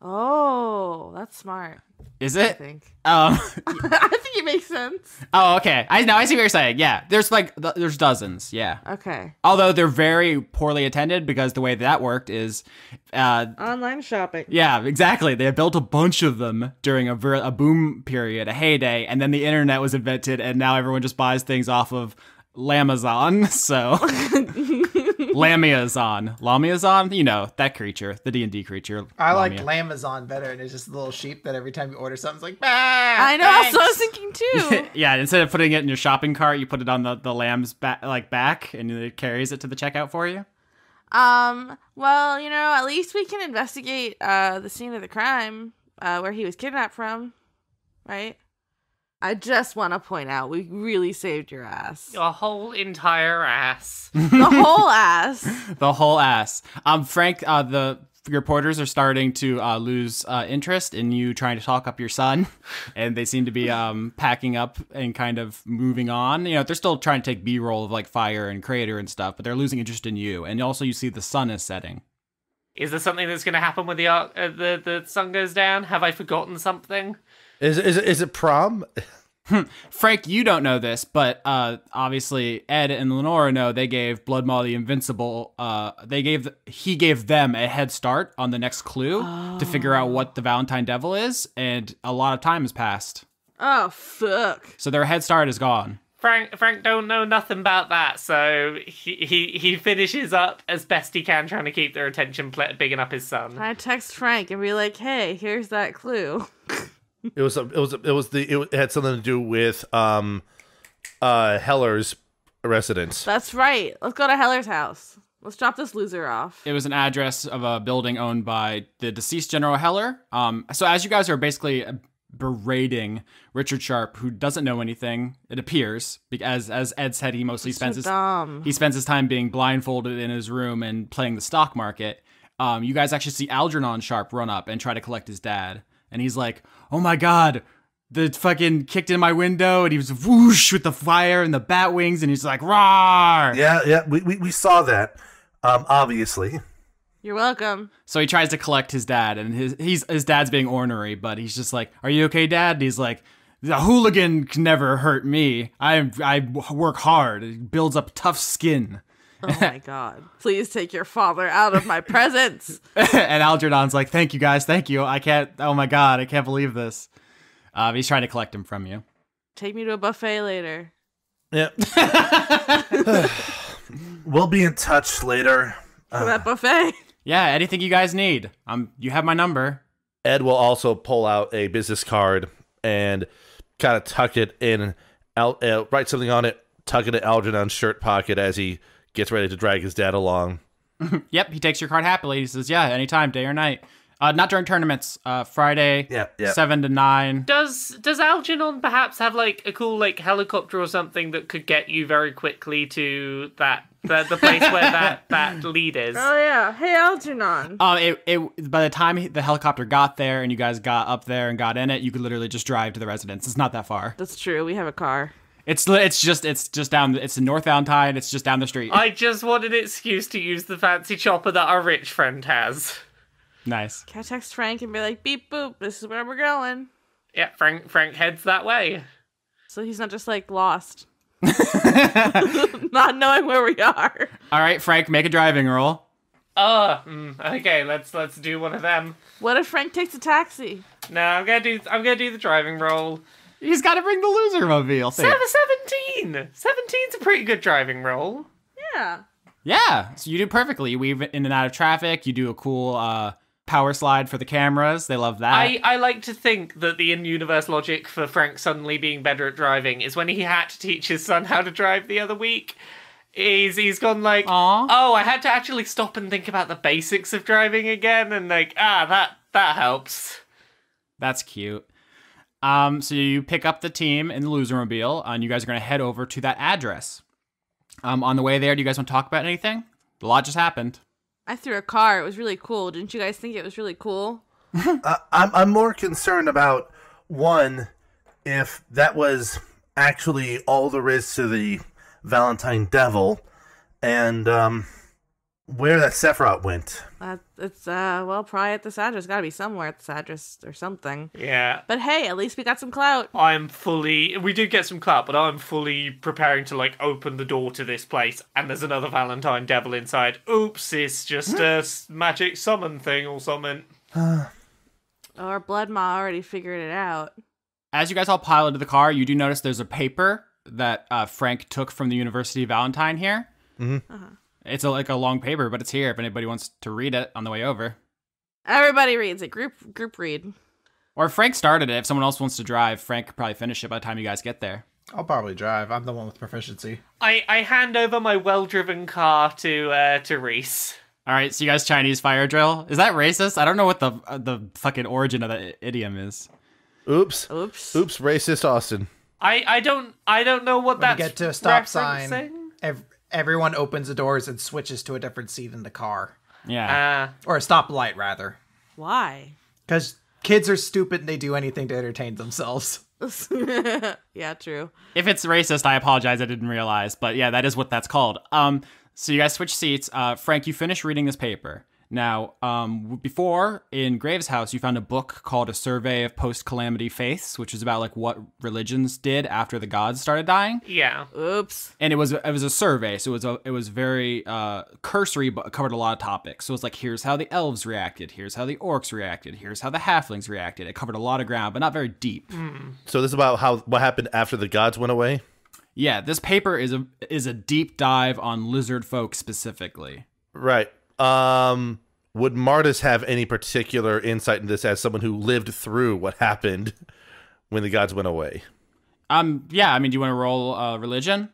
Oh, that's smart. Is it? I think. I think it makes sense. Oh, okay. I see what you're saying. Yeah, there's dozens. Yeah. Okay. Although they're very poorly attended, because the way that worked is, online shopping. Yeah, exactly. They built a bunch of them during a boom period, a heyday, and then the internet was invented, and now everyone just buys things off of Lamazon. So. Lamiazon, you know, that creature, the D&D creature. I like Lamazon better, and it's just a little sheep that every time you order something, it's like, bah, I know, thanks. that's what I was thinking too. Yeah, instead of putting it in your shopping cart, you put it on the lamb's back, and it carries it to the checkout for you. Well, you know, at least we can investigate the scene of the crime, where he was kidnapped from, right? I just want to point out, we really saved your ass. Your whole entire ass. The whole ass. The whole ass. Frank, the reporters are starting to lose interest in you trying to talk up your son, and they seem to be packing up and kind of moving on. You know, they're still trying to take B-roll of like fire and crater and stuff, but they're losing interest in you. And also, you see the sun is setting. Is there something that's going to happen when the sun goes down? Have I forgotten something? Is it prom? Frank, you don't know this, but obviously Ed and Lenora know. They gave Blood Maw the Invincible. He gave them a head start on the next clue to figure out what the Valentine Devil is, and a lot of time has passed. Oh fuck! So their head start is gone. Frank don't know nothing about that, so he finishes up as best he can, trying to keep their attention bigging up his son. I text Frank and be like, "Hey, here's that clue." It had something to do with Heller's residence. That's right. Let's go to Heller's house. Let's drop this loser off. It was an address of a building owned by the deceased General Heller. So as you guys are basically berating Richard Sharp, who doesn't know anything, it appears, because as Ed said, he mostly spends his time being blindfolded in his room and playing the stock market. You guys actually see Algernon Sharp run up and try to collect his dad, and he's like, "Oh my god, the fucking kicked in my window," and he was whoosh with the fire and the bat wings, and he's like, "Roar!" Yeah, we saw that. Obviously. You're welcome. So he tries to collect his dad, and his dad's being ornery, but he's just like, "Are you okay, Dad?" And he's like, "The hooligan can never hurt me. I work hard. It builds up tough skin." Oh my god. Please take your father out of my presence. And Algernon's like, "Thank you, guys. Thank you. I can't. Oh my god, I can't believe this." He's trying to collect him from you. Take me to a buffet later. Yeah. We'll be in touch later. For that buffet. Yeah, anything you guys need. You have my number. Ed will also pull out a business card and kind of tuck it in, write something on it, tuck it in Algernon's shirt pocket as he gets ready to drag his dad along. Yep, he takes your card happily. He says, "Yeah, anytime, day or night. Not during tournaments. Friday, 7 to 9. Does Algernon perhaps have like a cool like helicopter or something that could get you very quickly to the place where that lead is? Oh yeah. Hey Algernon. By the time the helicopter got there and you guys got up there and got in it, you could literally just drive to the residence. It's not that far. That's true. We have a car. It's just down. It's in North Valentine. It's just down the street. I just wanted an excuse to use the fancy chopper that our rich friend has. Nice. Can I text Frank and be like, "Beep boop, this is where we're going"? Yeah, Frank heads that way. So he's not just like lost. Not knowing where we are. All right, Frank, make a driving roll. Okay, let's do one of them. What if Frank takes a taxi? No, I'm gonna do the driving roll. He's got to bring the loser mobile. 17. 17's a pretty good driving roll. Yeah. Yeah, so you do perfectly. You weave in and out of traffic. You do a cool power slide for the cameras. They love that. I like to think that the in-universe logic for Frank suddenly being better at driving is when he had to teach his son how to drive the other week. He's gone like, Aww. "Oh, I had to actually stop and think about the basics of driving again," and like, that helps. That's cute. So you pick up the team in the losermobile, and you guys are going to head over to that address. On the way there, do you guys want to talk about anything? A lot just happened. I threw a car. It was really cool. Didn't you guys think it was really cool? I'm more concerned about, one, if that was actually all there is to the Valentine Devil, and where that Sephiroth went. It's probably at this address. Gotta be somewhere at this address or something. Yeah. But hey, at least we got some clout. We did get some clout, but I'm fully preparing to like open the door to this place, and there's another Valentine Devil inside. Oops, it's just a magic summon thing or something. Our blood ma already figured it out. As you guys all pile into the car, you do notice there's a paper that Frank took from the University of Valentine here. Mm-hmm. Uh-huh. It's like a long paper, but it's here if anybody wants to read it on the way over. Everybody reads it. Group read. Or if Frank started it. If someone else wants to drive, Frank could probably finish it by the time you guys get there. I'll probably drive. I'm the one with proficiency. I hand over my well-driven car to Reese. All right, so you guys Chinese fire drill. Is that racist? I don't know what the fucking origin of the idiom is. Oops, racist Austin. I don't know what When that's you get to a stop referencing. sign, everyone opens the doors and switches to a different seat in the car. Yeah. Or a stoplight, rather. Why? Because kids are stupid and they do anything to entertain themselves. Yeah, true. If it's racist, I apologize. I didn't realize. But yeah, that is what that's called. So you guys switch seats. Frank, you finish reading this paper. Now, before, in Graves' house, you found a book called A Survey of Post-Calamity Faiths, which is about like what religions did after the gods started dying. Yeah. Oops. And it was a survey, so it was very cursory, but covered a lot of topics. So it's like, here's how the elves reacted, here's how the orcs reacted, here's how the halflings reacted. It covered a lot of ground, but not very deep. So this is about what happened after the gods went away? Yeah, this paper is a deep dive on lizard folk specifically. Right. Would Martis have any particular insight in this as someone who lived through what happened when the gods went away? Yeah, I mean, do you want to roll religion?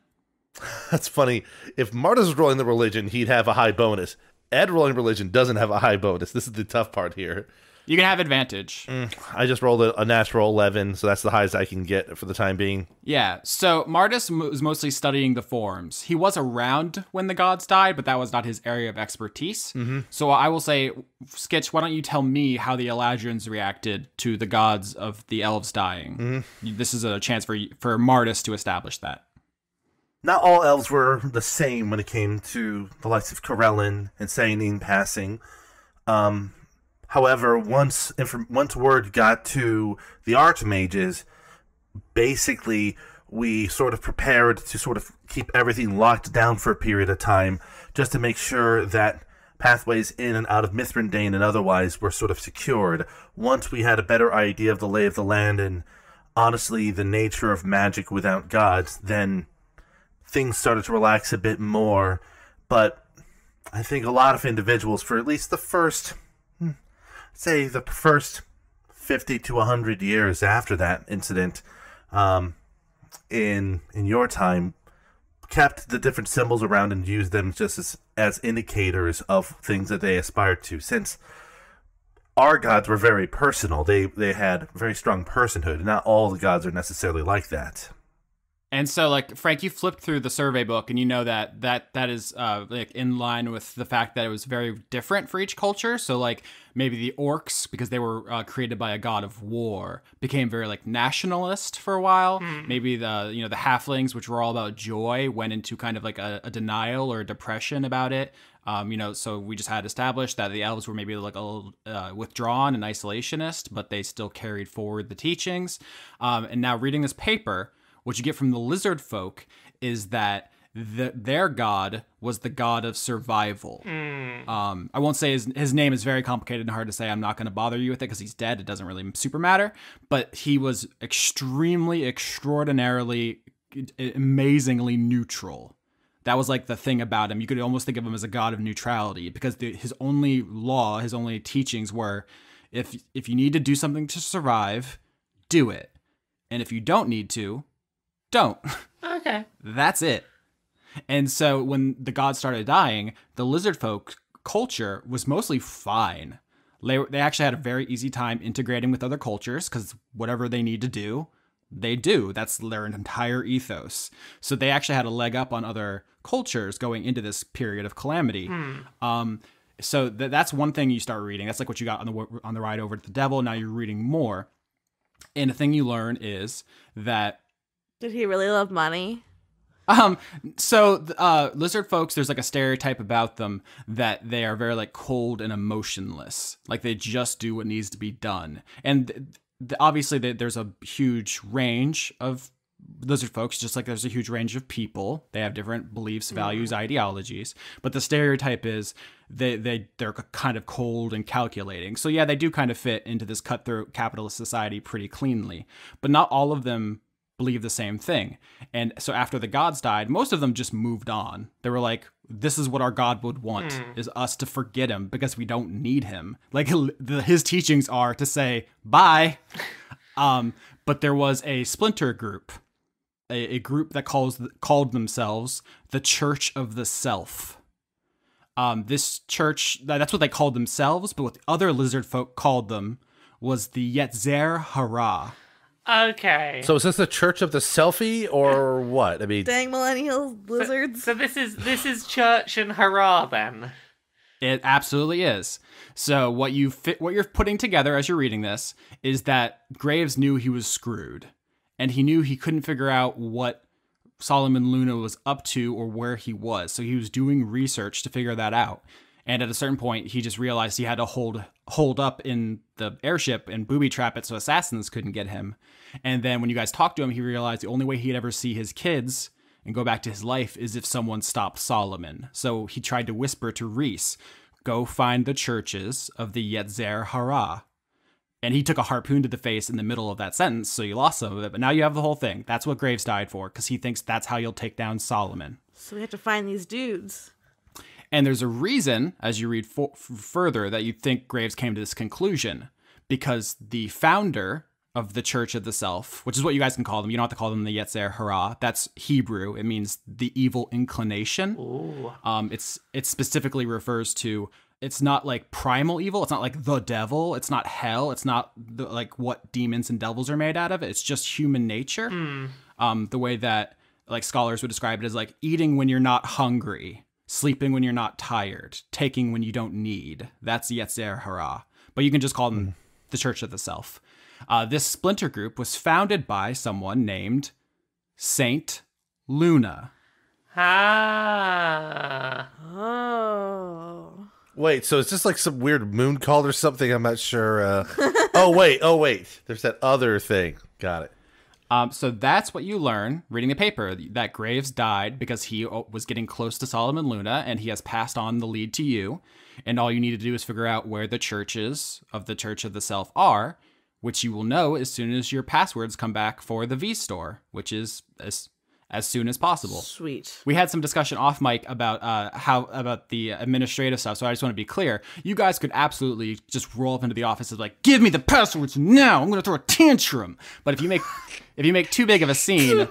That's funny. If Martis was rolling the religion, he'd have a high bonus. Ed rolling religion doesn't have a high bonus. This is the tough part here. You can have advantage. I just rolled a natural 11, so that's the highest I can get for the time being. Yeah, so Martis was mostly studying the forms. He was around when the gods died, but that was not his area of expertise. So I will say, Skitch, why don't you tell me how the Eladrians reacted to the gods of the elves dying? This is a chance for Martis to establish that. Not all elves were the same when it came to the likes of Corellin and Sayanine passing. However, once word got to the Archmages, basically we sort of prepared to sort of keep everything locked down for a period of time, just to make sure that pathways in and out of Mithrandain and otherwise were sort of secured. Once we had a better idea of the lay of the land and, honestly, the nature of magic without gods, then things started to relax a bit more. But I think a lot of individuals, for at least the first 50 to 100 years after that incident, in your time, kept the different symbols around and used them just as indicators of things that they aspired to. Since our gods were very personal, they had very strong personhood. Not all the gods are necessarily like that. And so, like, Frank, you flipped through the survey book, and you know that is like in line with the fact that it was very different for each culture. So, like, maybe the orcs, because they were created by a god of war, became very like nationalist for a while. Maybe the halflings, which were all about joy, went into kind of like a denial or a depression about it. So we just had established that the elves were maybe like a little withdrawn and isolationist, but they still carried forward the teachings. And now reading this paper, what you get from the lizard folk is that their god was the god of survival. I won't say his name is very complicated and hard to say. I'm not going to bother you with it because he's dead. It doesn't really super matter. But he was extremely, extraordinarily, amazingly neutral. That was like the thing about him. You could almost think of him as a god of neutrality, because his only law, his only teachings were, if you need to do something to survive, do it. And if you don't need to, don't. Okay. That's it. And so when the gods started dying, the lizard folk culture was mostly fine. They actually had a very easy time integrating with other cultures, because whatever they need to do, they do. That's their entire ethos. So they actually had a leg up on other cultures going into this period of calamity. So that's one thing you start reading. That's like what you got on the ride over to the devil. Now you're reading more. And the thing you learn is that... Did he really love money? So lizard folks, there's like a stereotype about them that they are very like cold and emotionless. Like they just do what needs to be done. And obviously there's a huge range of lizard folks, just like there's a huge range of people. They have different beliefs, values, ideologies. But the stereotype is they're kind of cold and calculating. So yeah, they do kind of fit into this cutthroat capitalist society pretty cleanly. But not all of them believe the same thing. And so after the gods died, most of them just moved on. They were like, this is what our god would want, is us to forget him because we don't need him. Like his teachings are to say bye. But there was a splinter group, a group that called themselves the Church of the Self. This church, that's what they called themselves, but what the other lizard folk called them was the Yetzer Hara. Okay. So is this the Church of the Selfie or what? I mean, Dang millennial lizards. So this is church and hurrah then. It absolutely is. So what you're putting together as you're reading this is that Graves knew he was screwed, and he knew he couldn't figure out what Solomon Luna was up to or where he was. So he was doing research to figure that out. And at a certain point, he just realized he had to hold up in the airship and booby trap it so assassins couldn't get him. And then when you guys talked to him, he realized the only way he'd ever see his kids and go back to his life is if someone stopped Solomon. So he tried to whisper to Reese, go find the churches of the Yetzer Hara. And he took a harpoon to the face in the middle of that sentence, so you lost some of it. But now you have the whole thing. That's what Graves died for, because he thinks that's how you'll take down Solomon. So we have to find these dudes. And there's a reason, as you read further, that you think Graves came to this conclusion. Because the founder of the Church of the Self, which is what you guys can call them. You don't have to call them the Yetzer Hara. That's Hebrew. It means the evil inclination. Ooh. It specifically refers to... It's not like primal evil. It's not like the devil. It's not hell. It's not like what demons and devils are made out of. It's just human nature. The way that like scholars would describe it is like eating when you're not hungry, sleeping when you're not tired, taking when you don't need. That's Yetzer Hara. But you can just call them the Church of the Self. This splinter group was founded by someone named Saint Luna. Ah. Oh. Wait, so it's just like some weird moon cult or something? I'm not sure. Oh, wait. There's that other thing. Got it. So that's what you learn reading the paper, that Graves died because he was getting close to Solomon Luna, and he has passed on the lead to you. And all you need to do is figure out where the churches of the Church of the Self are, which you will know as soon as your passwords come back for the V-Store, which is as soon as possible. Sweet. We had some discussion off mic about about the administrative stuff, so I just want to be clear. You guys could absolutely just roll up into the office and like, give me the passwords now. I'm going to throw a tantrum. But if you make too big of a scene,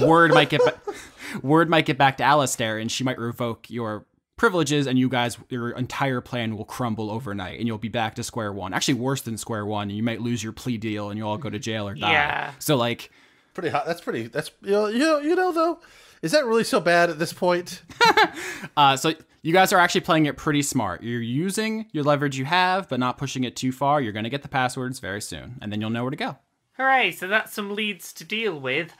word might get back to Alistair, and she might revoke your privileges, and your entire plan will crumble overnight, and you'll be back to square one. Actually, worse than square one. And you might lose your plea deal, and you'll all go to jail or die. Yeah. So like. Pretty hot. That's though. Is that really so bad at this point? So you guys are actually playing it pretty smart. You're using your leverage you have, but not pushing it too far. You're going to get the passwords very soon, and then you'll know where to go. Hooray, so that's some leads to deal with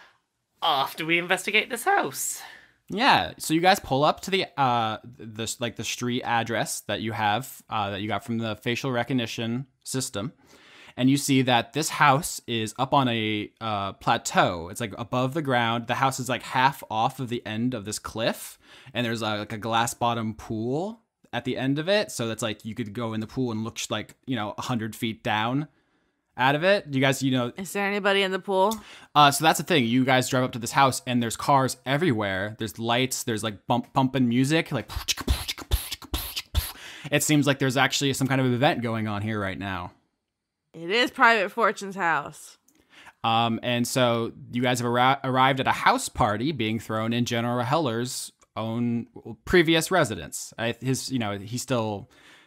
after we investigate this house. Yeah, so you guys pull up to the street address that you have that you got from the facial recognition system. And you see that this house is up on a plateau. It's like above the ground. The house is like half off of the end of this cliff. And there's like a glass bottom pool at the end of it. So that's like you could go in the pool and look like, 100 feet down out of it. You guys, Is there anybody in the pool? So that's the thing. You guys drive up to this house and there's cars everywhere. There's lights. There's like bumping music. Like it seems like there's actually some kind of event going on here right now. It is Private Fortune's house. And so you guys have arrived at a house party being thrown in General Heller's own previous residence. His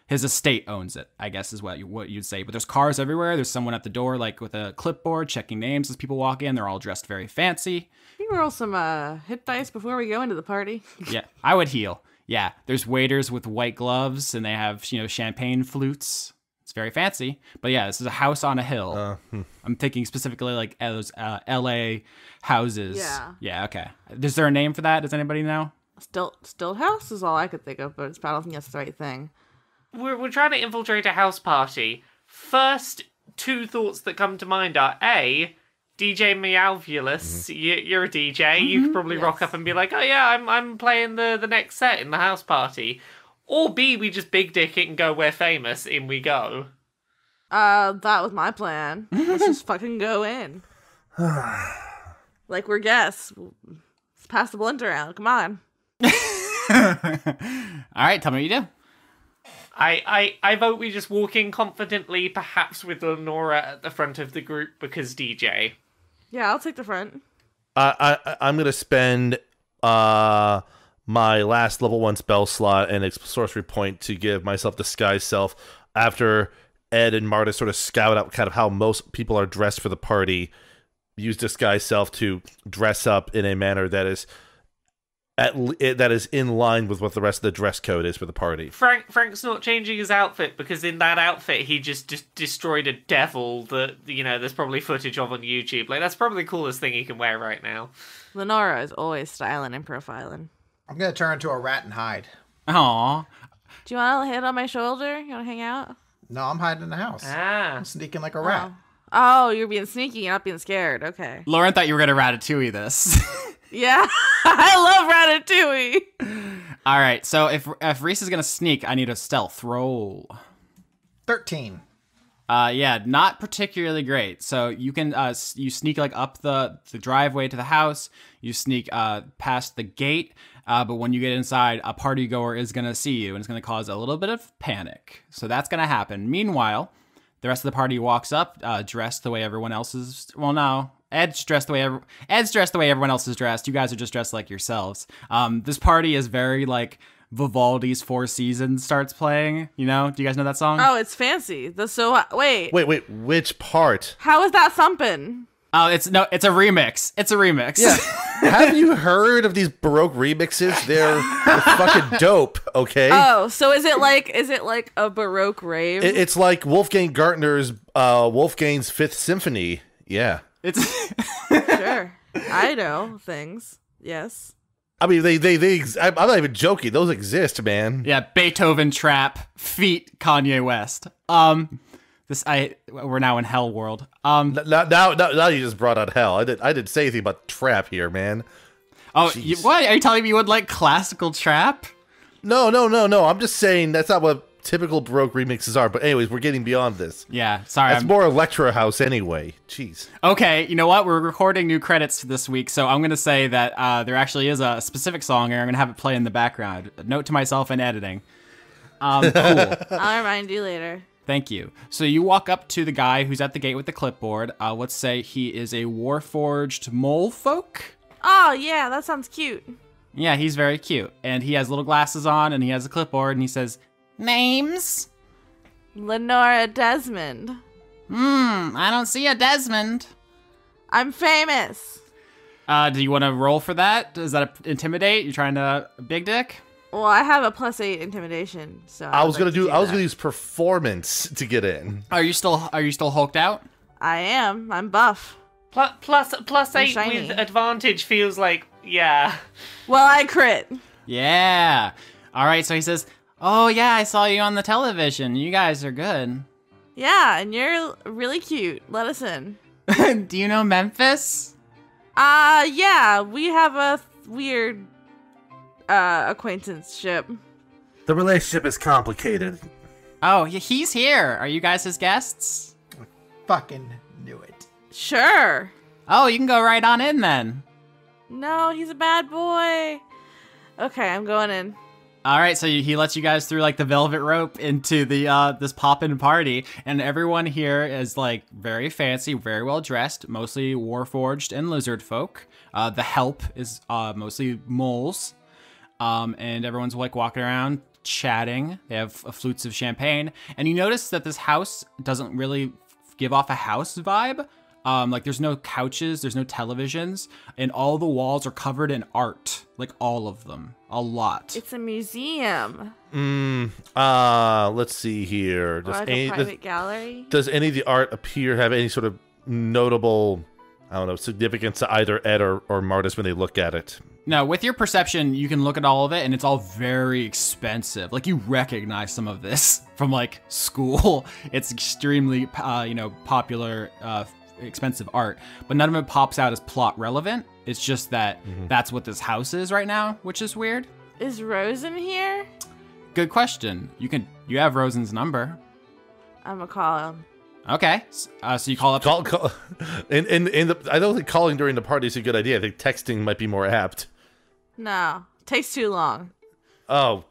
estate owns it, I guess is what you'd say. But there's cars everywhere. There's someone at the door, like with a clipboard, checking names as people walk in. They're all dressed very fancy. Can you roll some hit dice before we go into the party? Yeah, I would heal. Yeah, there's waiters with white gloves, and they have champagne flutes. It's very fancy. But yeah, this is a house on a hill. I'm thinking specifically like those LA houses. Yeah. Yeah, okay. Is there a name for that? Does anybody know? Still house is all I could think of, but I don't think that's the right thing. We're trying to infiltrate a house party. First two thoughts that come to mind are A, DJ Meowvulus. You're a DJ. You could probably rock up and be like, oh yeah, I'm playing the next set in the house party. Or B, we just big dick it and go, we're famous, in we go. That was my plan. Let's just fucking go in. Like we're guests. Let's pass the blunt around. Come on. Alright, tell me what you do. I vote we just walk in confidently, perhaps with Lenora at the front of the group, because DJ. Yeah, I'll take the front. I'm going to spend my last level 1 spell slot and a sorcery point to give myself disguise self after Ed and Marta sort of scout out kind of how most people are dressed for the party. Use disguise self to dress up in a manner that is in line with what the rest of the dress code is for the party. Frank's not changing his outfit because in that outfit he just destroyed a devil that there's probably footage of on YouTube. Like that's probably the coolest thing he can wear right now. Lenora is always styling and profiling. I'm going to turn into a rat and hide. Aww. Do you want to hit on my shoulder? You want to hang out? No, I'm hiding in the house. Ah. I'm sneaking like a rat. Oh, you're being sneaky. You're not being scared. Okay. Lauren thought you were going to Ratatouille this. Yeah, I love Ratatouille. All right, so if Reese is going to sneak, I need a stealth roll. 13. Yeah, not particularly great. So you can you sneak like up the driveway to the house. You sneak past the gate, but when you get inside, a party goer is gonna see you, and it's gonna cause a little bit of panic. So that's gonna happen. Meanwhile, the rest of the party walks up, dressed the way everyone else is. Well, no. Ed's dressed the way everyone else is dressed. You guys are just dressed like yourselves. This party is very like Vivaldi's Four Seasons starts playing. You know? Do you guys know that song? Oh, it's fancy. Wait. Wait, which part? How is that thumping? Oh, it's a remix. It's a remix. Yeah. Have you heard of these Baroque remixes? They're fucking dope, okay? Oh, so is it like a Baroque rave? It's like Wolfgang Gartner's Wolfgang's Fifth Symphony. Yeah. It's Sure. I know things. Yes. I mean, I'm not even joking. Those exist, man. yeah, Beethoven trap feat Kanye West. We're now in hell world. Now you just brought out hell. I didn't say anything about trap here, man. Oh, Jeez. what? Are you telling me you would like classical trap? No. I'm just saying that's not what typical Baroque remixes are. But anyways, we're getting beyond this. Yeah, sorry. That's more Electro House anyway. Jeez. Okay, you know what? We're recording new credits this week, so I'm going to say that there actually is a specific song, and I'm going to have it play in the background. Note to myself in editing. Cool. I'll remind you later. Thank you. So you walk up to the guy who's at the gate with the clipboard. Let's say he is a warforged mole folk. Oh, yeah, that sounds cute. Yeah, he's very cute. And he has little glasses on, and he has a clipboard, and he says, "Names?" Lenora Desmond. I don't see a Desmond. I'm famous. Do you want to roll for that? Is that intimidate? You trying to big dick? Well, I have a +8 intimidation, so I was gonna that. use performance to get in. Are you still hulked out? I am. I'm buff. +8 shiny. with advantage feels like, yeah. Well, I crit. Yeah. All right. So he says, "Oh yeah, I saw you on the television. You guys are good." Yeah, and you're really cute. Let us in. Do you know Memphis? Yeah, we have a weird acquaintanceship. The relationship is complicated. Oh, he's here. Are you guys his guests? Fucking knew it. Sure. Oh, you can go right on in then. No, he's a bad boy. Okay, I'm going in. All right, so he lets you guys through like the velvet rope into the this poppin' party, and everyone here is like very fancy, very well dressed, mostly warforged and lizard folk. The help is mostly moles, and everyone's like walking around chatting. They have flutes of champagne, and you notice that this house doesn't really give off a house vibe. Like there's no couches, there's no televisions, and all the walls are covered in art, like all of them, a lot. It's a museum. Let's see here. Or like a private gallery. Does any of the art have any sort of notable, I don't know, significance to either Ed or Martis when they look at it? No, with your perception, you can look at all of it, and it's all very expensive. Like you recognize some of this from like school. It's extremely, popular. Expensive art, but none of it pops out as plot relevant. It's just that that's what this house is right now, which is weird. Is Rosen here? Good question. You have Rosen's number. I'm gonna call him. Okay, so you call up. Call. I don't think calling during the party is a good idea. I think texting might be more apt. No, takes too long. Oh,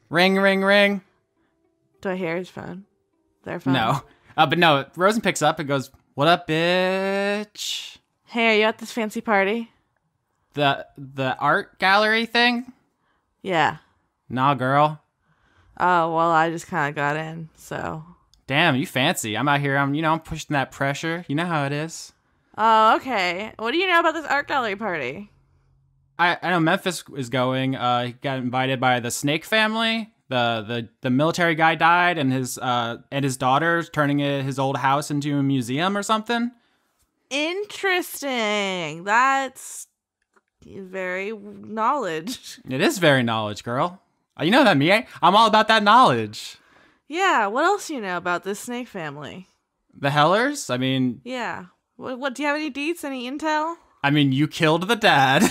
Ring, ring, ring. Do I hear his phone? Their phone? No, but no. Rosen picks up and goes, "What up, bitch? Hey, are you at this fancy party? The art gallery thing? Yeah. Nah, girl. Oh, well, I just kind of got in, so. Damn, you fancy. I'm out here, I'm pushing that pressure. You know how it is. Oh, okay. What do you know about this art gallery party? I know Memphis is going. He got invited by the Snake family. The military guy died, and his daughter's turning his old house into a museum or something. Interesting. That's very knowledge. It is very knowledge, girl. You know that me. I'm all about that knowledge. Yeah. What else do you know about this snake family? The Hellers. I mean. Yeah. What do you have any deets? Any intel? I mean, you killed the dad.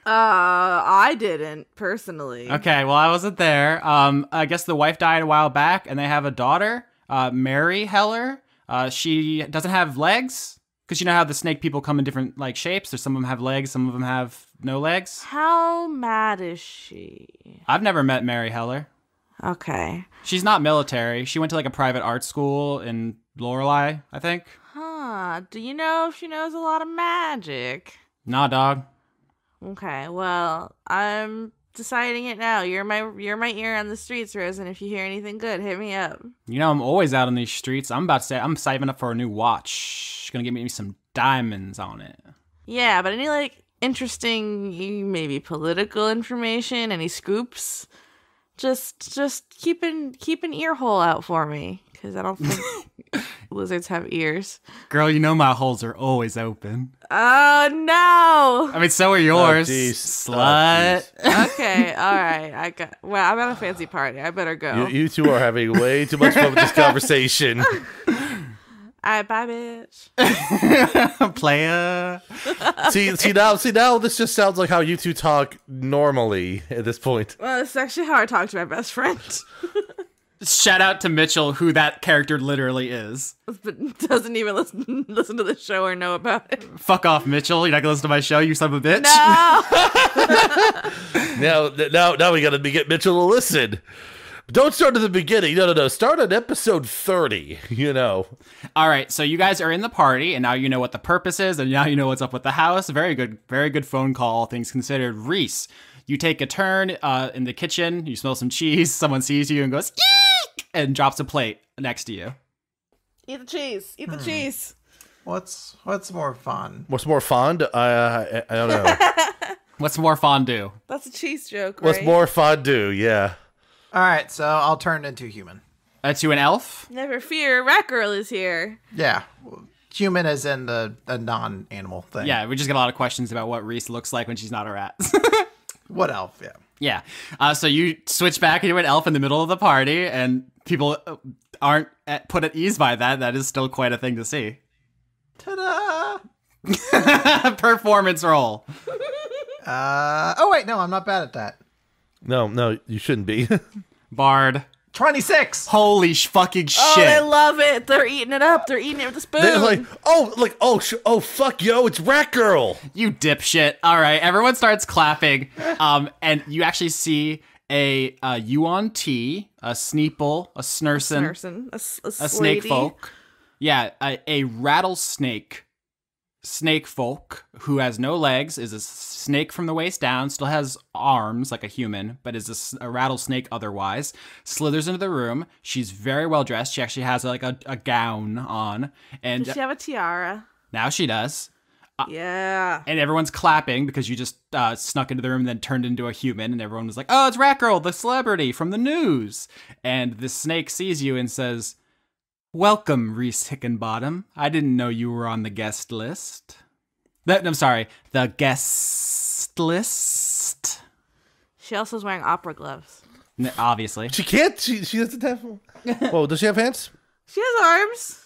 I didn't personally. Okay, well, I wasn't there. I guess the wife died a while back, and they have a daughter, Mary Heller. She doesn't have legs, because you know how the snake people come in different like shapes. There's some of them have legs, some of them have no legs. How mad is she? I've never met Mary Heller. Okay. She's not military. She went to like a private art school in Lorelei, I think. Huh. Do you know if she knows a lot of magic? Nah, dog. Okay, well, I'm deciding it now. You're my ear on the streets, Rose, and if you hear anything good, hit me up. You know, I'm always out on these streets. I'm about to say I'm saving up for a new watch. Gonna give me some diamonds on it. Yeah, but any like interesting, maybe political information, any scoops? Just keep an ear hole out for me, because I don't think lizards have ears. Girl, you know my holes are always open. Oh no! I mean, so are yours, jeez. slut. Okay, all right. I'm at a fancy party. I better go. You two are having way too much fun with this conversation. All right, bye, bitch. Player. See now this just sounds like how you two talk normally at this point. Well, this is actually how I talk to my best friend. Shout out to Mitchell, who that character literally is. But doesn't even listen to the show or know about it. Fuck off, Mitchell. You're not gonna listen to my show, you son of a bitch. No. Now we gotta get Mitchell to listen. Don't start at the beginning. No. Start at episode 30, you know. All right, so you guys are in the party, and now you know what the purpose is, and now you know what's up with the house. Very good phone call, all things considered. Reese, you take a turn in the kitchen. You smell some cheese. Someone sees you and goes, eek! And drops a plate next to you. Eat the cheese. Eat the cheese. What's more fun? What's more fond? I don't know. What's more fondue? That's a cheese joke, right? What's more fondue? Yeah. All right, so I'll turn into human. To an elf? Never fear, Rat Girl is here. Yeah, human as in the non-animal thing. Yeah, we just get a lot of questions about what Reese looks like when she's not a rat. What elf? Yeah. Yeah. So you switch back into an elf in the middle of the party, and people aren't put at ease by that. That is still quite a thing to see. Ta-da! Performance roll. Oh wait, no, I'm not bad at that. No, you shouldn't be. Bard. 26. Holy fucking shit. Oh, they love it. They're eating it up. They're eating it with a spoon. They're like, oh, fuck, yo, it's Rat Girl. You dipshit. All right, everyone starts clapping. And you actually see a Yuan T, a Sneeple, a Snurson, a snake folk. Yeah, a rattlesnake. Snake folk who has no legs, is a snake from the waist down, still has arms like a human, but is a rattlesnake otherwise, slithers into the room. She's very well dressed. She actually has like a gown on. And Does she have a tiara? Now she does. Yeah. And everyone's clapping because you just snuck into the room and then turned into a human. And everyone was like, oh, it's Rat Girl, the celebrity from the news. And the snake sees you and says, welcome, Reese Hickenbottom. I didn't know you were on the guest list. I'm sorry, the guest list. She also is wearing opera gloves. Obviously. She can't. She doesn't have. Whoa, does she have hands? She has arms.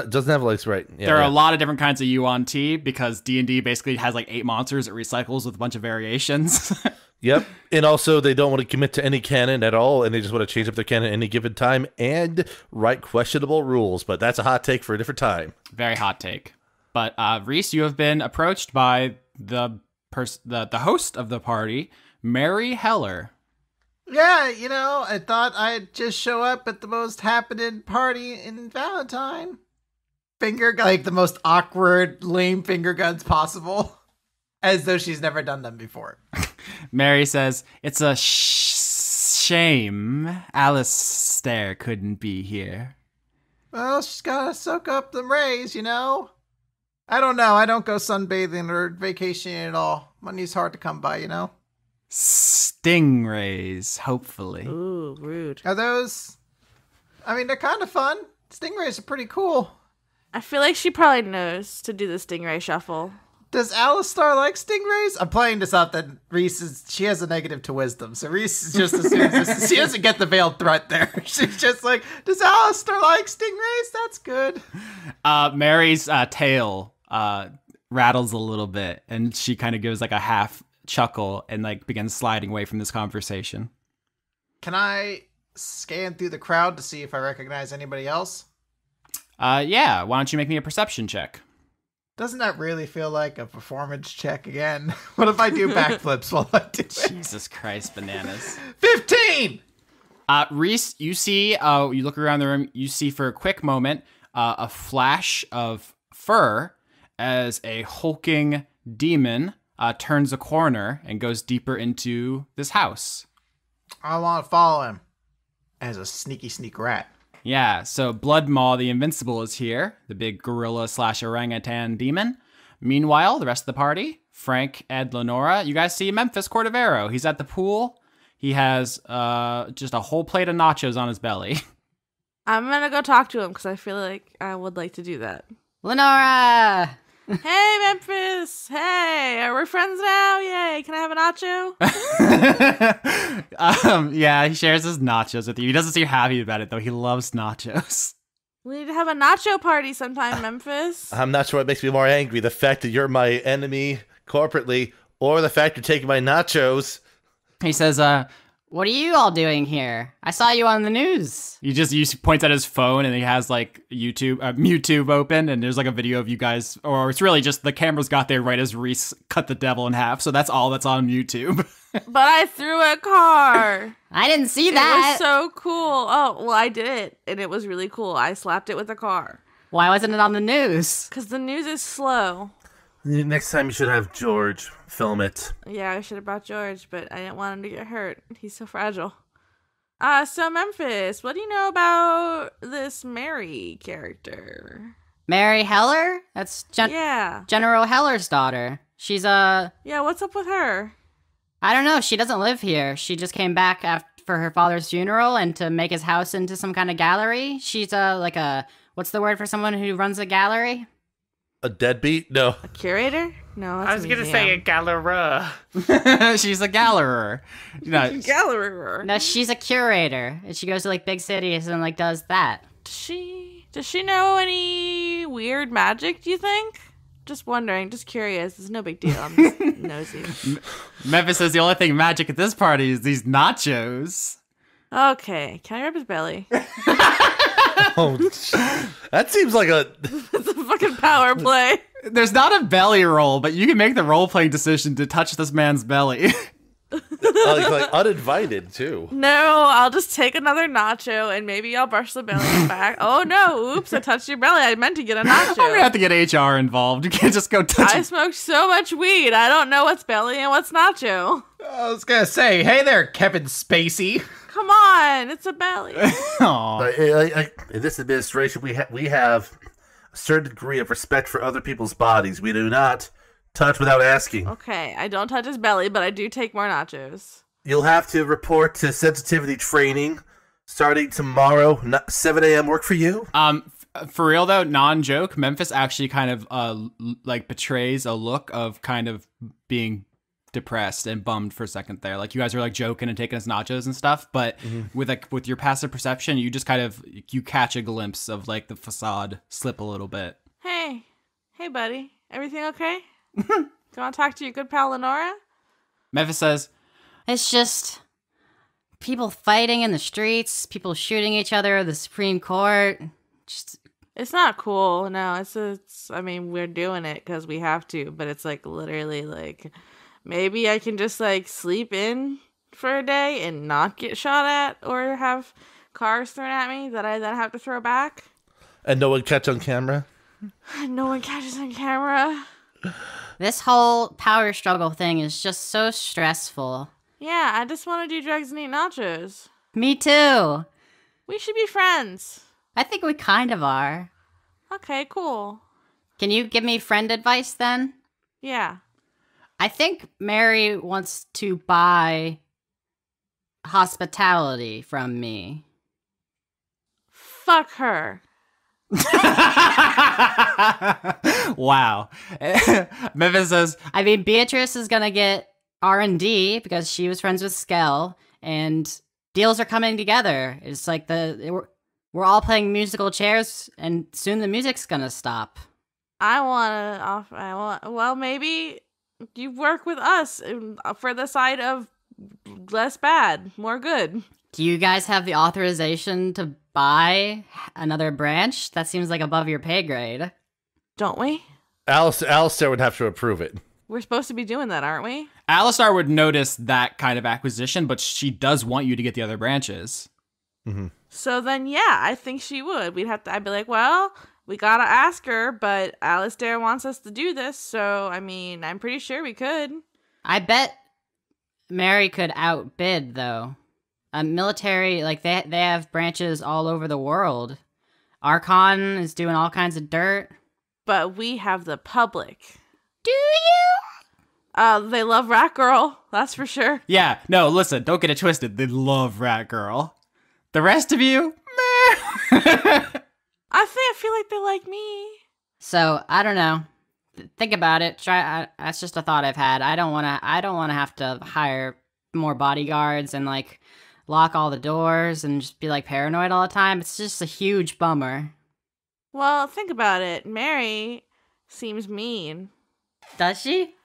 Doesn't have legs, right? Yeah, there are a lot of different kinds of Yuan T because D&D basically has like 8 monsters it recycles with a bunch of variations. Yep. And also, they don't want to commit to any canon at all, and they just want to change up their canon at any given time and write questionable rules. But that's a hot take for a different time. Very hot take. But Reese, you have been approached by the host of the party, Mary Heller. Yeah, I thought I'd just show up at the most happening party in Valentine. Like the most awkward, lame finger guns possible. As though she's never done them before. Mary says, it's a shame Alistair couldn't be here. Well, she's gotta soak up them rays, I don't know. I don't go sunbathing or vacationing at all. Money's hard to come by, Stingrays, hopefully. Ooh, rude. Are those... they're kind of fun. Stingrays are pretty cool. I feel like she probably knows to do the stingray shuffle. Does Alistar like stingrays? I'm playing this up that she has a negative to wisdom. So Reese is just assumes she doesn't get the veiled threat there. She's just like, does Alistar like stingrays? That's good. Mary's tail rattles a little bit, and she kind of gives like a half chuckle and like begins sliding away from this conversation. Can I scan through the crowd to see if I recognize anybody else? Yeah, why don't you make me a perception check? Doesn't that really feel like a performance check again? What if I do backflips while I do it? Jesus Christ, bananas. 15! Reese, you see, you look around the room, you see for a quick moment a flash of fur as a hulking demon turns a corner and goes deeper into this house. I want to follow him as a sneak rat. Yeah, so Blood Maw the Invincible is here, the big gorilla / orangutan demon. Meanwhile, the rest of the party, Frank, Ed, Lenora, you guys see Memphis Cordovero. He's at the pool. He has just a whole plate of nachos on his belly. I'm gonna go talk to him because I feel like I would like to do that. Lenora! Hey, Memphis! Hey, are we friends now? Yay! Can I have a nacho? Yeah, he shares his nachos with you. He doesn't seem happy about it, though. He loves nachos. We need to have a nacho party sometime, Memphis. I'm not sure what makes me more angry, the fact that you're my enemy corporately, or the fact you're taking my nachos. He says, What are you all doing here? I saw you on the news. he points at his phone and he has like YouTube open and there's like a video of you guys, or it's really just the cameras got there right as Reese cut the devil in half. So that's all that's on YouTube. But I threw a car. I didn't see It that. was so cool. Oh, well, I did it, and it was really cool. I slapped it with a car. Why wasn't it on the news? Because the news is slow. Next time you should have George film it. Yeah, I should have brought George, but I didn't want him to get hurt. He's so fragile. So Memphis, what do you know about this Mary character? Mary Heller? That's Yeah. General Heller's daughter. She's Yeah, what's up with her? I don't know. She doesn't live here. She just came back for her father's funeral and to make his house into some kind of gallery. She's like a, what's the word for someone who runs a gallery? A deadbeat? No. A curator? No, that's I was going to say a gallerer. She's a gallerer. No, gallerer. No, she's a curator. And she goes to like big cities and like does that. Does she know any weird magic, do you think? Just wondering, just curious. It's no big deal. I'm just nosy. Memphis says the only thing magic at this party is these nachos. Okay, can I rub his belly? Oh, that seems like a... It's a fucking power play. There's not a belly roll, but you can make the role-playing decision to touch this man's belly. like uninvited, too. No, I'll just take another nacho and maybe I'll brush the belly back. Oh no, oops, I touched your belly. I meant to get a nacho. I'm gonna have to get HR involved. You can't just go touch I it. smoked so much weed, I don't know what's belly and what's nacho. I was gonna say, hey there, Kevin Spacey. Come on, it's a belly. Aw. In this administration, we have a certain degree of respect for other people's bodies. We do not touch without asking. Okay, I don't touch his belly, but I do take more nachos. You'll have to report to sensitivity training starting tomorrow. 7 a.m. work for you? For real though, non-joke, Memphis actually kind of like betrays a look of kind of being depressed and bummed for a second there. Like you guys are like joking and taking his nachos and stuff, but with your passive perception, you just kind of you catch a glimpse of like the facade slip a little bit. Hey buddy, everything okay? Do you want to talk to your good pal Lenora? Memphis says, It's just people fighting in the streets, people shooting each other, the Supreme Court. Just It's not cool. No, it's I mean, we're doing it because we have to, but it's like literally like maybe I can just like sleep in for a day and not get shot at or have cars thrown at me that I then have to throw back. And no one catch on camera? No one catches on camera. this whole power struggle thing is just so stressful. Yeah, I just want to do drugs and eat nachos. Me too. We should be friends. I think we kind of are. Okay, cool. Can you give me friend advice then? Yeah. I think Mary wants to buy hospitality from me. Fuck her. wow. Memphis says, I mean, Beatrice is gonna get R&D because she was friends with Skell, and deals are coming together. It's like we're all playing musical chairs, and soon the music's gonna stop. Well, maybe you work with us for the side of less bad, more good. Do you guys have the authorization to buy another branch? That seems like above your pay grade. Don't we? Alistair would have to approve it. We're supposed to be doing that, aren't we? Alistar would notice that kind of acquisition, but she does want you to get the other branches. Mm-hmm. So then, yeah, I think she would. I'd be like, well, we gotta ask her, but Alistair wants us to do this, so, I mean, I'm pretty sure we could. I bet Mary could outbid, though. Military, like, they have branches all over the world. Archon is doing all kinds of dirt. But we have the public. Do you? They love Rat Girl, that's for sure. Yeah, no, listen, don't get it twisted. They love Rat Girl. The rest of you, meh. I feel like they like me. So, I don't know. Think about it. That's just a thought I've had. I don't want to have to hire more bodyguards and, like, lock all the doors and just be, like, paranoid all the time. It's just a huge bummer. Well, think about it. Mary seems mean. Does she?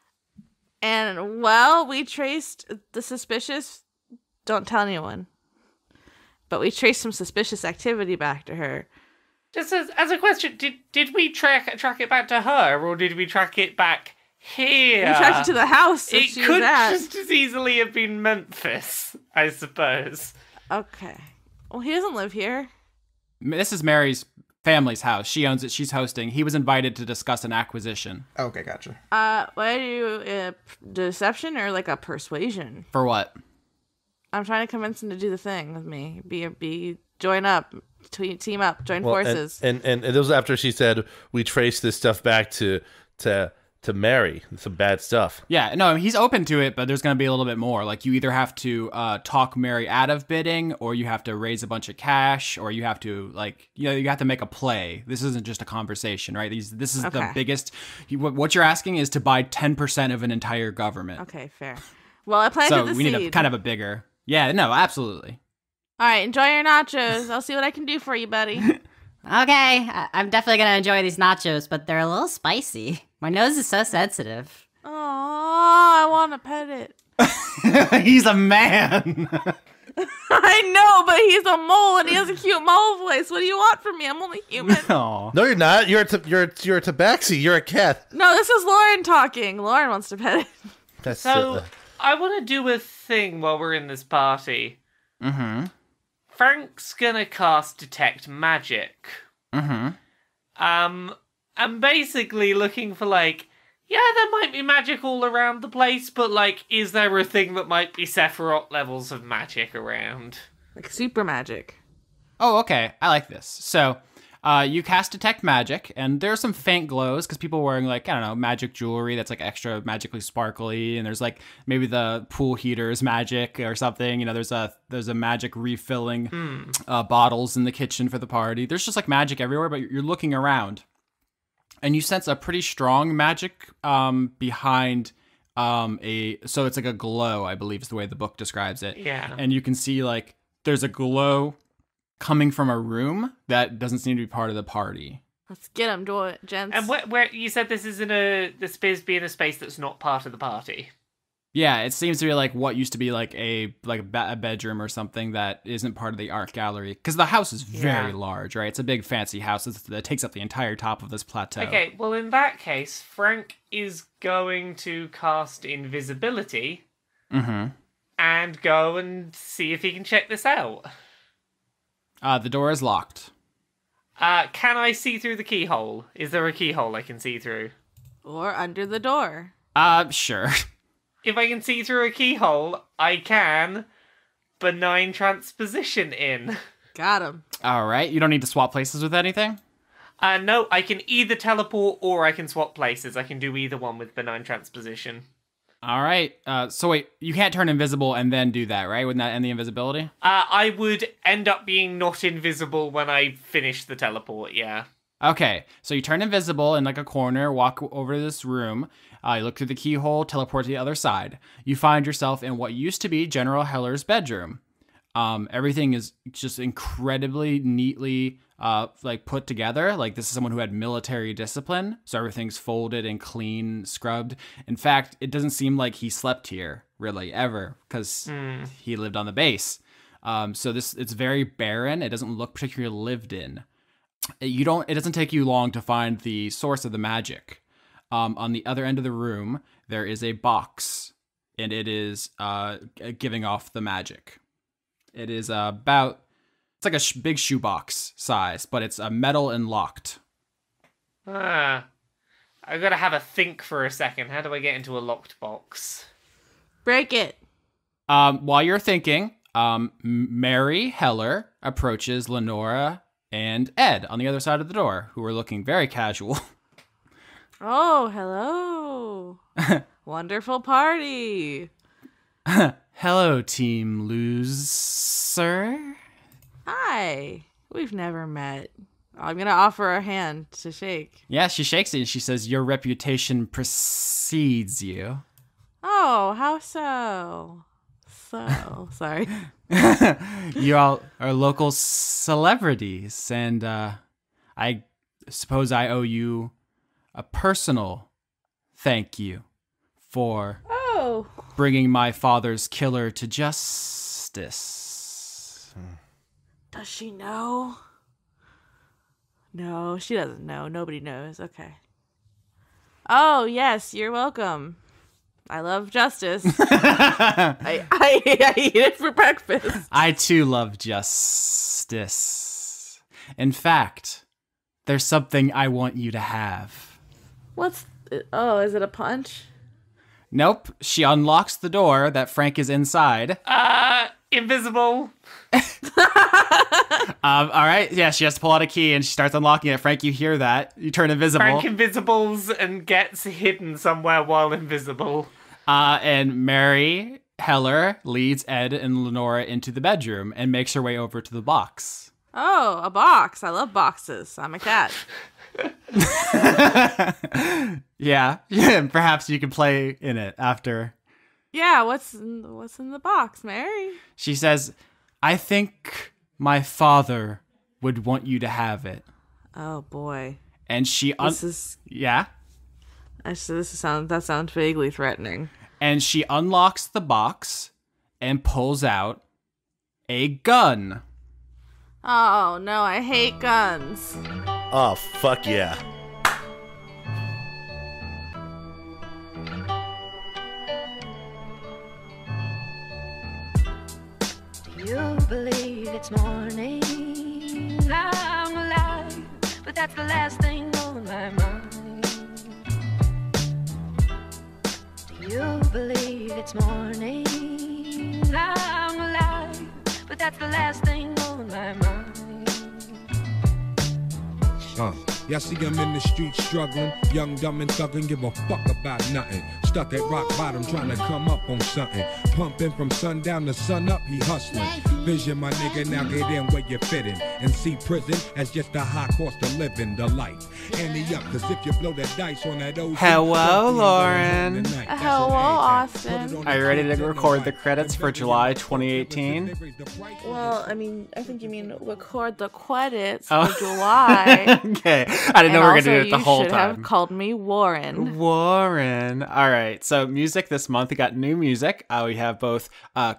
And, well, we traced the suspicious... Don't tell anyone. But we traced some suspicious activity back to her. Just as a question, did we track it back to her, or did we track it back here? We tracked it to the house that It she could was at. just as easily have been Memphis, I suppose. Okay. Well, he doesn't live here. This is Mary's family's house. She owns it. She's hosting. He was invited to discuss an acquisition. Okay, gotcha. What do you, deception or like a persuasion? For what? I'm trying to convince him to do the thing with me. Join up, team up, join forces. And it was after she said we traced this stuff back to Mary, some bad stuff. Yeah, no, he's open to it, but there's going to be a little bit more. Like, you either have to talk Mary out of bidding, or you have to raise a bunch of cash, or you have to, like, you have to make a play. This isn't just a conversation, right? This is the biggest. What you're asking is to buy 10% of an entire government. Okay, fair. Well, I planted the seed. So we need kind of a bigger. Yeah, no, absolutely. All right, enjoy your nachos. I'll see what I can do for you, buddy. Okay, I'm definitely going to enjoy these nachos, but they're a little spicy. My nose is so sensitive. Oh, I want to pet it. He's a man. I know, but he's a mole and he has a cute mole voice. What do you want from me? I'm only human. Aw. No, you're not. You're a tabaxi. You're a cat. No, this is Lauren talking. Lauren wants to pet it. That's So, I want to do a thing while we're in this party. Mm-hmm. Frank's gonna cast Detect Magic. Mm-hmm. I'm basically looking for, like, yeah, there might be magic all around the place, but, like, is there a thing that might be Sephiroth levels of magic around? Like super magic. Oh, okay. I like this. So, you cast Detect Magic, and there's some faint glows because people are wearing, like, I don't know, magic jewelry that's, like, extra magically sparkly, and there's, like, maybe the pool heater's magic or something. You know, there's a magic refilling bottles in the kitchen for the party. There's just, like, magic everywhere, but you're looking around, and you sense a pretty strong magic behind so it's like a glow, I believe is the way the book describes it. Yeah. And you can see, like, there's a glow coming from a room that doesn't seem to be part of the party. Let's get him, do it, gents. And where you said this is this appears to be in a space that's not part of the party. Yeah, it seems to be like what used to be like a bedroom or something that isn't part of the art gallery. Because the house is very large, right? It's a big fancy house that takes up the entire top of this plateau. Okay, well in that case, Frank is going to cast invisibility and go and see if he can check this out. The door is locked. Can I see through the keyhole? Is there a keyhole I can see through? Or under the door. Sure. If I can see through a keyhole, I can benign transposition in. Got him. All right, you don't need to swap places with anything? No, I can either teleport or I can swap places. I can do either one with benign transposition. All right. So wait, you can't turn invisible and then do that, right? Wouldn't that end the invisibility? I would end up being not invisible when I finish the teleport, yeah. Okay, so you turn invisible in like a corner, walk over to this room, you look through the keyhole, teleport to the other side. You find yourself in what used to be General Heller's bedroom. Everything is just incredibly neatly like put together. Like, this is someone who had military discipline, so everything's folded and clean, scrubbed. In fact, it doesn't seem like he slept here really ever, because he lived on the base. So it's very barren. It doesn't look particularly lived in. It doesn't take you long to find the source of the magic. On the other end of the room, there is a box, and it is giving off the magic. It is it's like a big shoebox size, but it's metal and locked. I gotta have a think for a second. How do I get into a locked box? Break it. While you're thinking, Mary Heller approaches Lenora and Ed on the other side of the door, who are looking very casual. Oh, hello. Wonderful party. Hello, Team Loser. Hi. We've never met. I'm going to offer a hand to shake. Yeah, she shakes it and she says, your reputation precedes you. Oh, how so? Sorry. You all are local celebrities, and I suppose I owe you a personal thank you for bringing my father's killer to justice. Does she know? No, she doesn't know. Nobody knows. Okay. Oh, yes, you're welcome. I love justice. I eat it for breakfast. I too love justice. In fact, there's something I want you to have. Is it a punch? Nope. She unlocks the door that Frank is inside. Invisible. All right. Yeah, she has to pull out a key and she starts unlocking it. Frank, you hear that? You turn invisible. Frank invisibles and gets hidden somewhere while invisible. And Mary Heller leads Ed and Lenora into the bedroom and makes her way over to the box. Oh, a box. I love boxes. I'm a cat. Yeah. Perhaps you can play in it after. Yeah, what's in the box, Mary? She says, I think my father would want you to have it. Oh, boy. And she... Yeah? Actually, that sounds vaguely threatening. And she unlocks the box and pulls out a gun. Oh, no, I hate guns. Oh, fuck yeah. Do you believe it's morning? I'm alive, but that's the last thing on my mind. Do you believe it's morning? I'm alive, but that's the last thing on my mind. Y'all see him in the street struggling, young, dumb, and thuggin', give a fuck about nothing. Stuck at rock bottom, trying to come up on something. Pumping from sundown to sun up, he hustling. Vision, my nigga, now get in where you fitting. And see prison as just a high cost of living, the life. Ante up, cause if you blow that dice on that old... Hello, Lauren. Hello, Austin. Are you ready to record the credits for July 2018? Well, I think you mean record the credits for July. Okay. I didn't know we were going to do it the whole time. You should have called me Warren. Warren. All right. So music this month, we got new music. We have both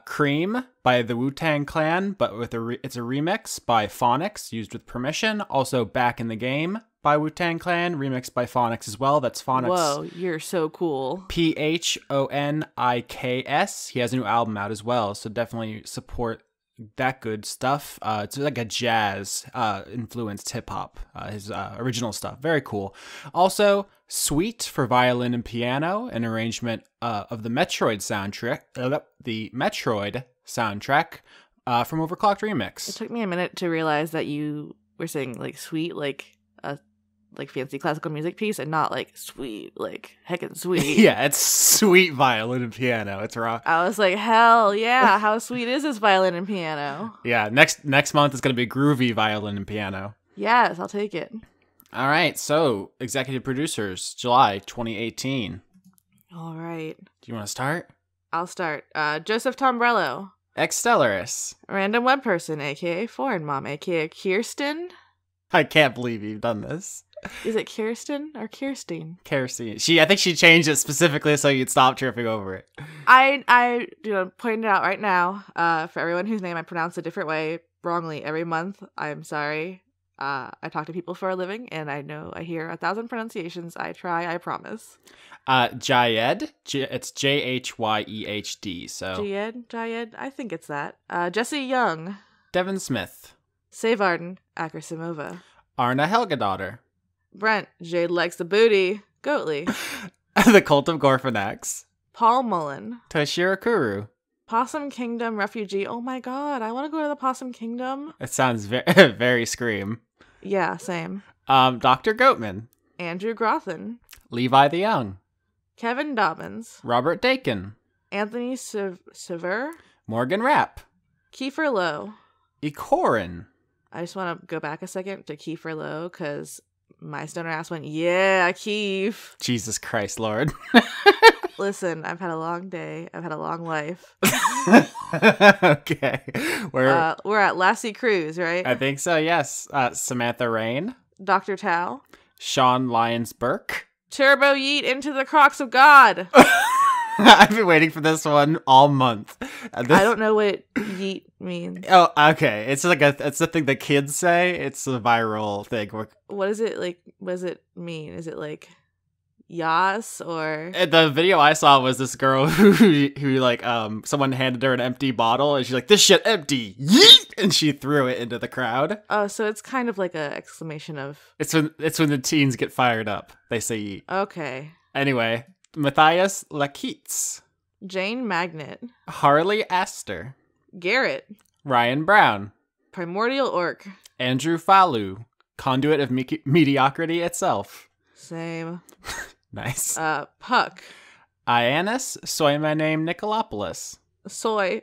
Cream by the Wu-Tang Clan, but with it's a remix by Phonics, used with permission. Also Back in the Game by Wu-Tang Clan, remixed by Phonics as well. That's Phonics. Whoa, you're so cool. Phoniks. He has a new album out as well, so definitely support that good stuff. It's like a jazz influenced hip hop, his original stuff. Very cool. Also, Sweet for violin and piano, an arrangement of the Metroid soundtrack. From Overclocked Remix. It took me a minute to realize that you were saying like sweet, like a fancy classical music piece, and not like sweet, like heckin' sweet. Yeah, it's sweet violin and piano. It's rock. I was like, hell yeah! How sweet is this violin and piano? Yeah, next month is gonna be groovy violin and piano. Yes, I'll take it. All right, so executive producers, July 2018. All right. Do you want to start? I'll start. Joseph Tombrello. Exstellaris. Random Web Person, aka Foreign Mom, aka Kirsten. I can't believe you've done this. Is it Kirsten or Kirsten? Kerosene. I think she changed it specifically so you'd stop tripping over it. I point it out right now. For everyone whose name I pronounce a different way wrongly every month, I'm sorry. I talk to people for a living, and I know I hear 1,000 pronunciations. I try, I promise. Jayed. It's Jhyehd. So Jayed. I think it's that. Jesse Young. Devin Smith. Savarden Akrasimova. Arna Helgadottir. Brent, Jade likes the booty. Goatley. The Cult of Gorfanax. Paul Mullen. Toshiro Kuru. Possum Kingdom refugee. Oh my god, I want to go to the Possum Kingdom. It sounds very, very Scream. Yeah, same. Dr. Goatman. Andrew Grothin. Levi the Young. Kevin Dobbins. Robert Dakin. Anthony Sever. Morgan Rapp. Kiefer Lowe. Ikorin. I just want to go back a second to Kiefer Lowe because my stoner ass went, yeah, Keef. Jesus Christ, Lord. Listen, I've had a long day. I've had a long life. Okay. We're at Lassie Cruz, right? I think so, yes. Samantha Rain. Dr. Tao. Sean Lyons Burke. Turbo Yeet into the Crocs of God. I've been waiting for this one all month. I don't know what yeet means. Oh, okay. It's it's the thing the kids say. It's a viral thing. What is it like? What does it mean? Is it like yas or? The video I saw was this girl who like someone handed her an empty bottle and she's like, "This shit empty, yeet!" and she threw it into the crowd. Oh, so it's kind of like a exclamation of. It's when the teens get fired up. They say yeet. Okay. Anyway. Matthias Lakitz. Jane Magnet. Harley Astor. Garrett. Ryan Brown. Primordial Orc. Andrew Falu. Conduit of mediocrity itself. Same. Nice. Puck. Iannis Soy My Name Nicolopoulos. Soy.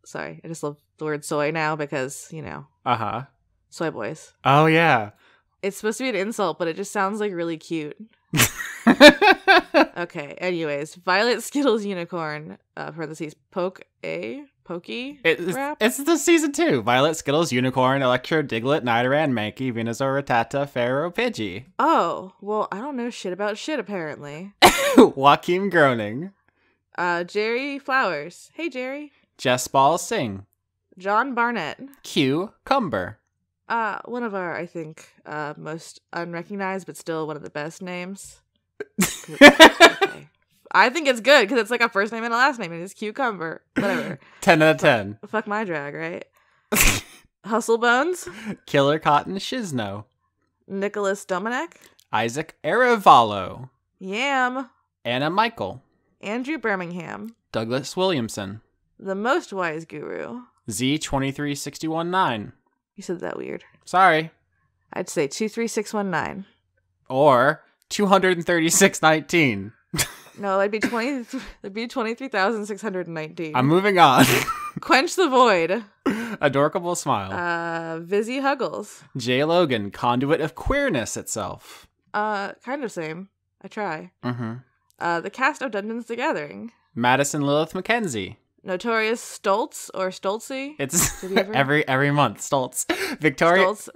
Sorry, I just love the word soy now because, you know. Uh-huh. Soy boys. Oh, yeah. It's supposed to be an insult, but it just sounds like really cute. Okay, anyways. Violet Skittles Unicorn, parentheses, Pokey? Rap? It's the season 2. Violet Skittles Unicorn, Electro Diglett, Nidoran, Mankey, Venusaur, Rattata, Pharaoh, Pidgey. Oh, well, I don't know shit about shit, apparently. Joaquin Groening. Jerry Flowers. Hey, Jerry. Jess Ball Singh. John Barnett. Q Cumber. One of our, I think, most unrecognized, but still one of the best names. Okay. I think it's good because it's like a first name and a last name, and it's Cucumber. Whatever. 10 out of 10. Fuck my drag, right? Hustle Bones. Killer Cotton Shizno. Nicholas Dominic. Isaac Arevalo. Yam. Anna Michael. Andrew Birmingham. Douglas Williamson. The Most Wise Guru. Z23619. You said that weird. Sorry. I'd say 23619. Or 23619. No, it'd be 23,619. I'm moving on. Quench the Void. Adorable Smile. Vizzy Huggles. J. Logan, Conduit of Queerness itself. Kind of same. I try. Mm-hmm. The cast of Dungeons the Gathering. Madison Lilith McKenzie. Notorious Stoltz or Stoltzy. It's every month. Stoltz.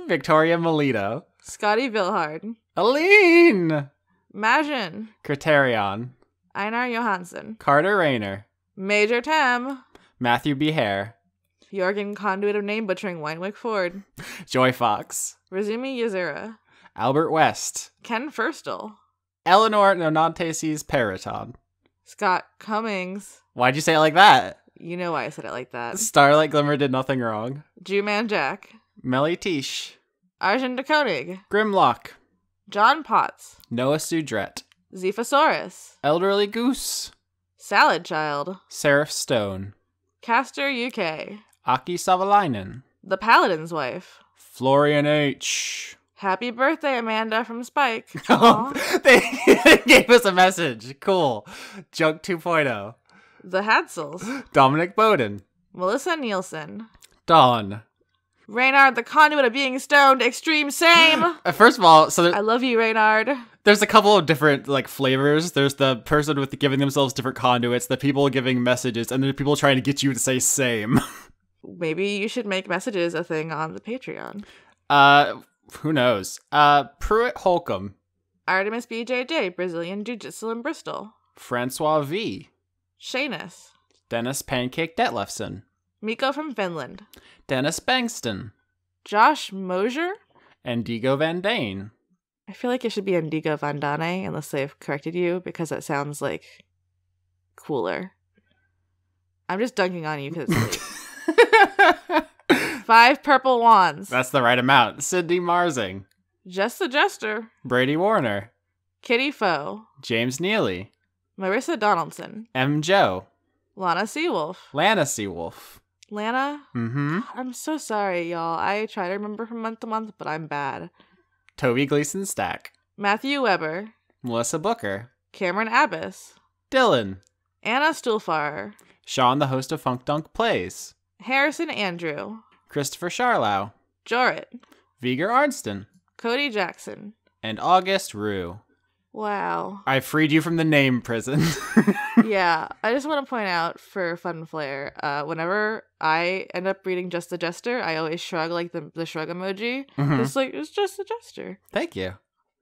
Victoria Melito. Scotty Vilhard. Aline. Majin. Criterion. Einar Johansson. Carter Rayner. Major Tam. Matthew B. Hare. Jorgen Conduit of Name Butchering Winewick Ford. Joy Fox. Razumi Yazura. Albert West. Ken Firstel. Eleanor Nonanteses Periton. Scott Cummings. Why'd you say it like that? You know why I said it like that. Starlight Glimmer did nothing wrong. Jewman Jack. Melly Tish. Arjun de Koenig. Grimlock. John Potts. Noah Sudret. Zephosaurus. Elderly Goose. Salad Child. Seraph Stone. Castor UK. Aki Savalainen. The Paladin's Wife. Florian H. Happy birthday, Amanda from Spike. Oh, they gave us a message. Cool. Junk 2.0. The Hadsels. Dominic Bowden. Melissa Nielsen. Dawn. Reynard, the Conduit of Being Stoned, Extreme Same. First of all, I love you, Reynard. There's a couple of different flavors. There's the person with giving themselves different conduits, the people giving messages, and the people trying to get you to say same. Maybe you should make messages a thing on the Patreon. Who knows? Pruitt Holcomb. Artemis BJJ, Brazilian Jiu-Jitsu in Bristol. Francois V. Shanus. Dennis Pancake Detlefson. Miko from Finland. Dennis Bankston. Josh Mosier. Indigo Van Dane. I feel like it should be Indigo Van Dane unless they've corrected you because that sounds like cooler. I'm just dunking on you because it's late. 5 purple wands. That's the right amount. Sydney Marsing. Just the Jester. Brady Warner. Kitty Foe. James Neely. Marissa Donaldson. M. Joe. Lana Seawolf. Lana Seawolf. Lana? Mm-hmm. I'm so sorry, y'all. I try to remember from month to month, but I'm bad. Toby Gleason Stack. Matthew Weber. Melissa Booker. Cameron Abbas. Dylan. Anna Stuhlfarer. Sean, the host of Funk Dunk Plays. Harrison Andrew. Christopher Charlow. Jorrit. Viger Arnston. Cody Jackson. And August Rue. Wow. I freed you from the name prison. Yeah, I just want to point out for fun and flair, whenever I end up reading Just the Jester, I always shrug like the shrug emoji. It's like, it's just the Jester. Thank you.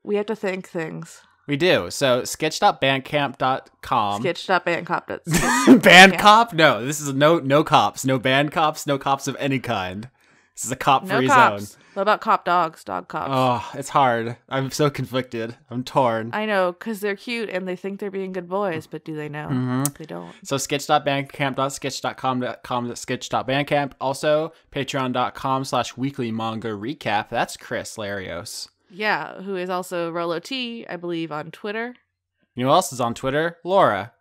We have to think things. We do. So sketch.bandcamp.com. Sketch.bandcamp. Band cop? No, this is no cops. No band cops, no cops of any kind. This is a cop-free zone. What about cop dogs? Dog cops. Oh, it's hard. I'm so conflicted. I'm torn. I know, because they're cute and they think they're being good boys, but do they know? They don't. So sketch.bandcamp.sketch.com.sketch.bandcamp. Also, patreon.com/weekly manga recap. That's Chris Larios. Yeah, who is also Rolo T, I believe, on Twitter. You know who else is on Twitter? Laura.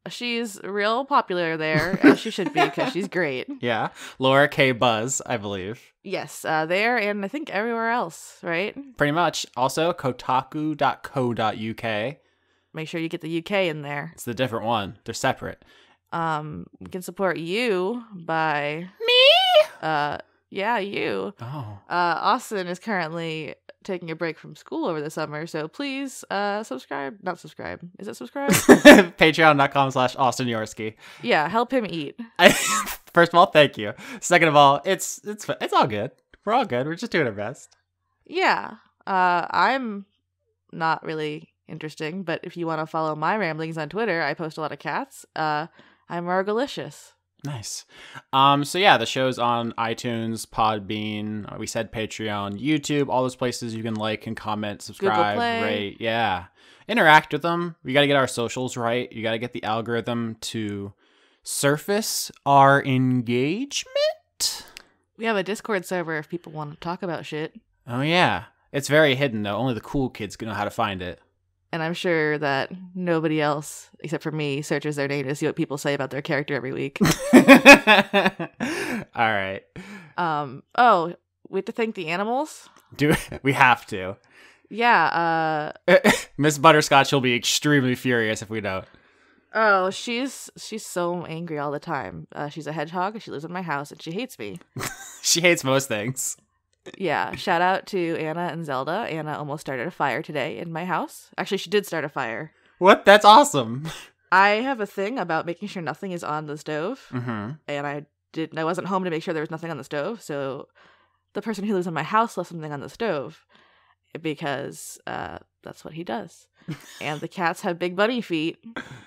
She's real popular there, as she should be, because she's great. Yeah. Laura K. Buzz, I believe. Yes, there and I think everywhere else, right? Pretty much. Also, kotaku.co.uk. Make sure you get the UK in there. It's the different one. They're separate. We can support you by... Me? Yeah, you. Oh. Austin is currently taking a break from school over the summer, so please subscribe. Not subscribe. Is it subscribe? Patreon.com/Austin Yorsky. Yeah, help him eat. First of all, thank you. Second of all, it's all good. We're all good. We're just doing our best. Yeah. I'm not really interesting, but if you want to follow my ramblings on Twitter, I post a lot of cats. I'm Margalicious. Nice. So yeah, the show's on iTunes, Podbean, we said Patreon, YouTube, all those places you can like and comment, subscribe, rate. Yeah. Interact with them. We got to get our socials right. You got to get the algorithm to surface our engagement. We have a Discord server if people want to talk about shit. Oh yeah. It's very hidden though. Only the cool kids know how to find it. And I'm sure that nobody else, except for me, searches their name to see what people say about their character every week. All right. Oh, we have to thank the animals? We have to. Yeah, Miss Butterscotch will be extremely furious if we don't. Oh, she's so angry all the time. She's a hedgehog, she lives in my house, and she hates me. She hates most things. Yeah, shout out to Anna and Zelda. Anna almost started a fire today in my house. Actually, she did start a fire. What? That's awesome. I have a thing about making sure nothing is on the stove. Mm-hmm. And I wasn't home to make sure there was nothing on the stove. So the person who lives in my house left something on the stove because that's what he does. And the cats have big bunny feet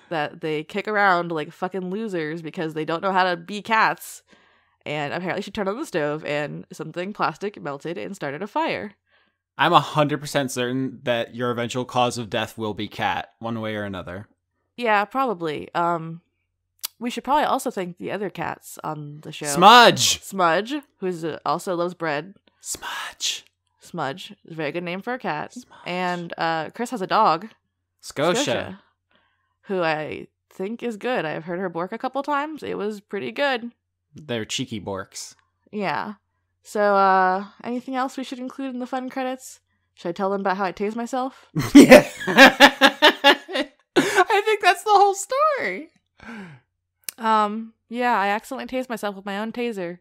that they kick around like fucking losers because they don't know how to be cats. And apparently she turned on the stove and something plastic melted and started a fire. I'm 100% certain that your eventual cause of death will be cat, one way or another. Yeah, probably. We should probably also thank the other cats on the show. Smudge! Smudge, who also loves bread. Smudge is a very good name for a cat. Smudge. And Chris has a dog. Scotia. Who I think is good. I've heard her bork a couple times. It was pretty good. They're cheeky borks. Yeah. So, anything else we should include in the fun credits? Should I tell them about how I tase myself? Yeah. I think that's the whole story. Yeah, I accidentally tased myself with my own taser.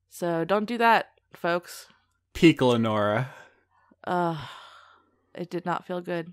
So don't do that, folks. Peak Lenora. It did not feel good.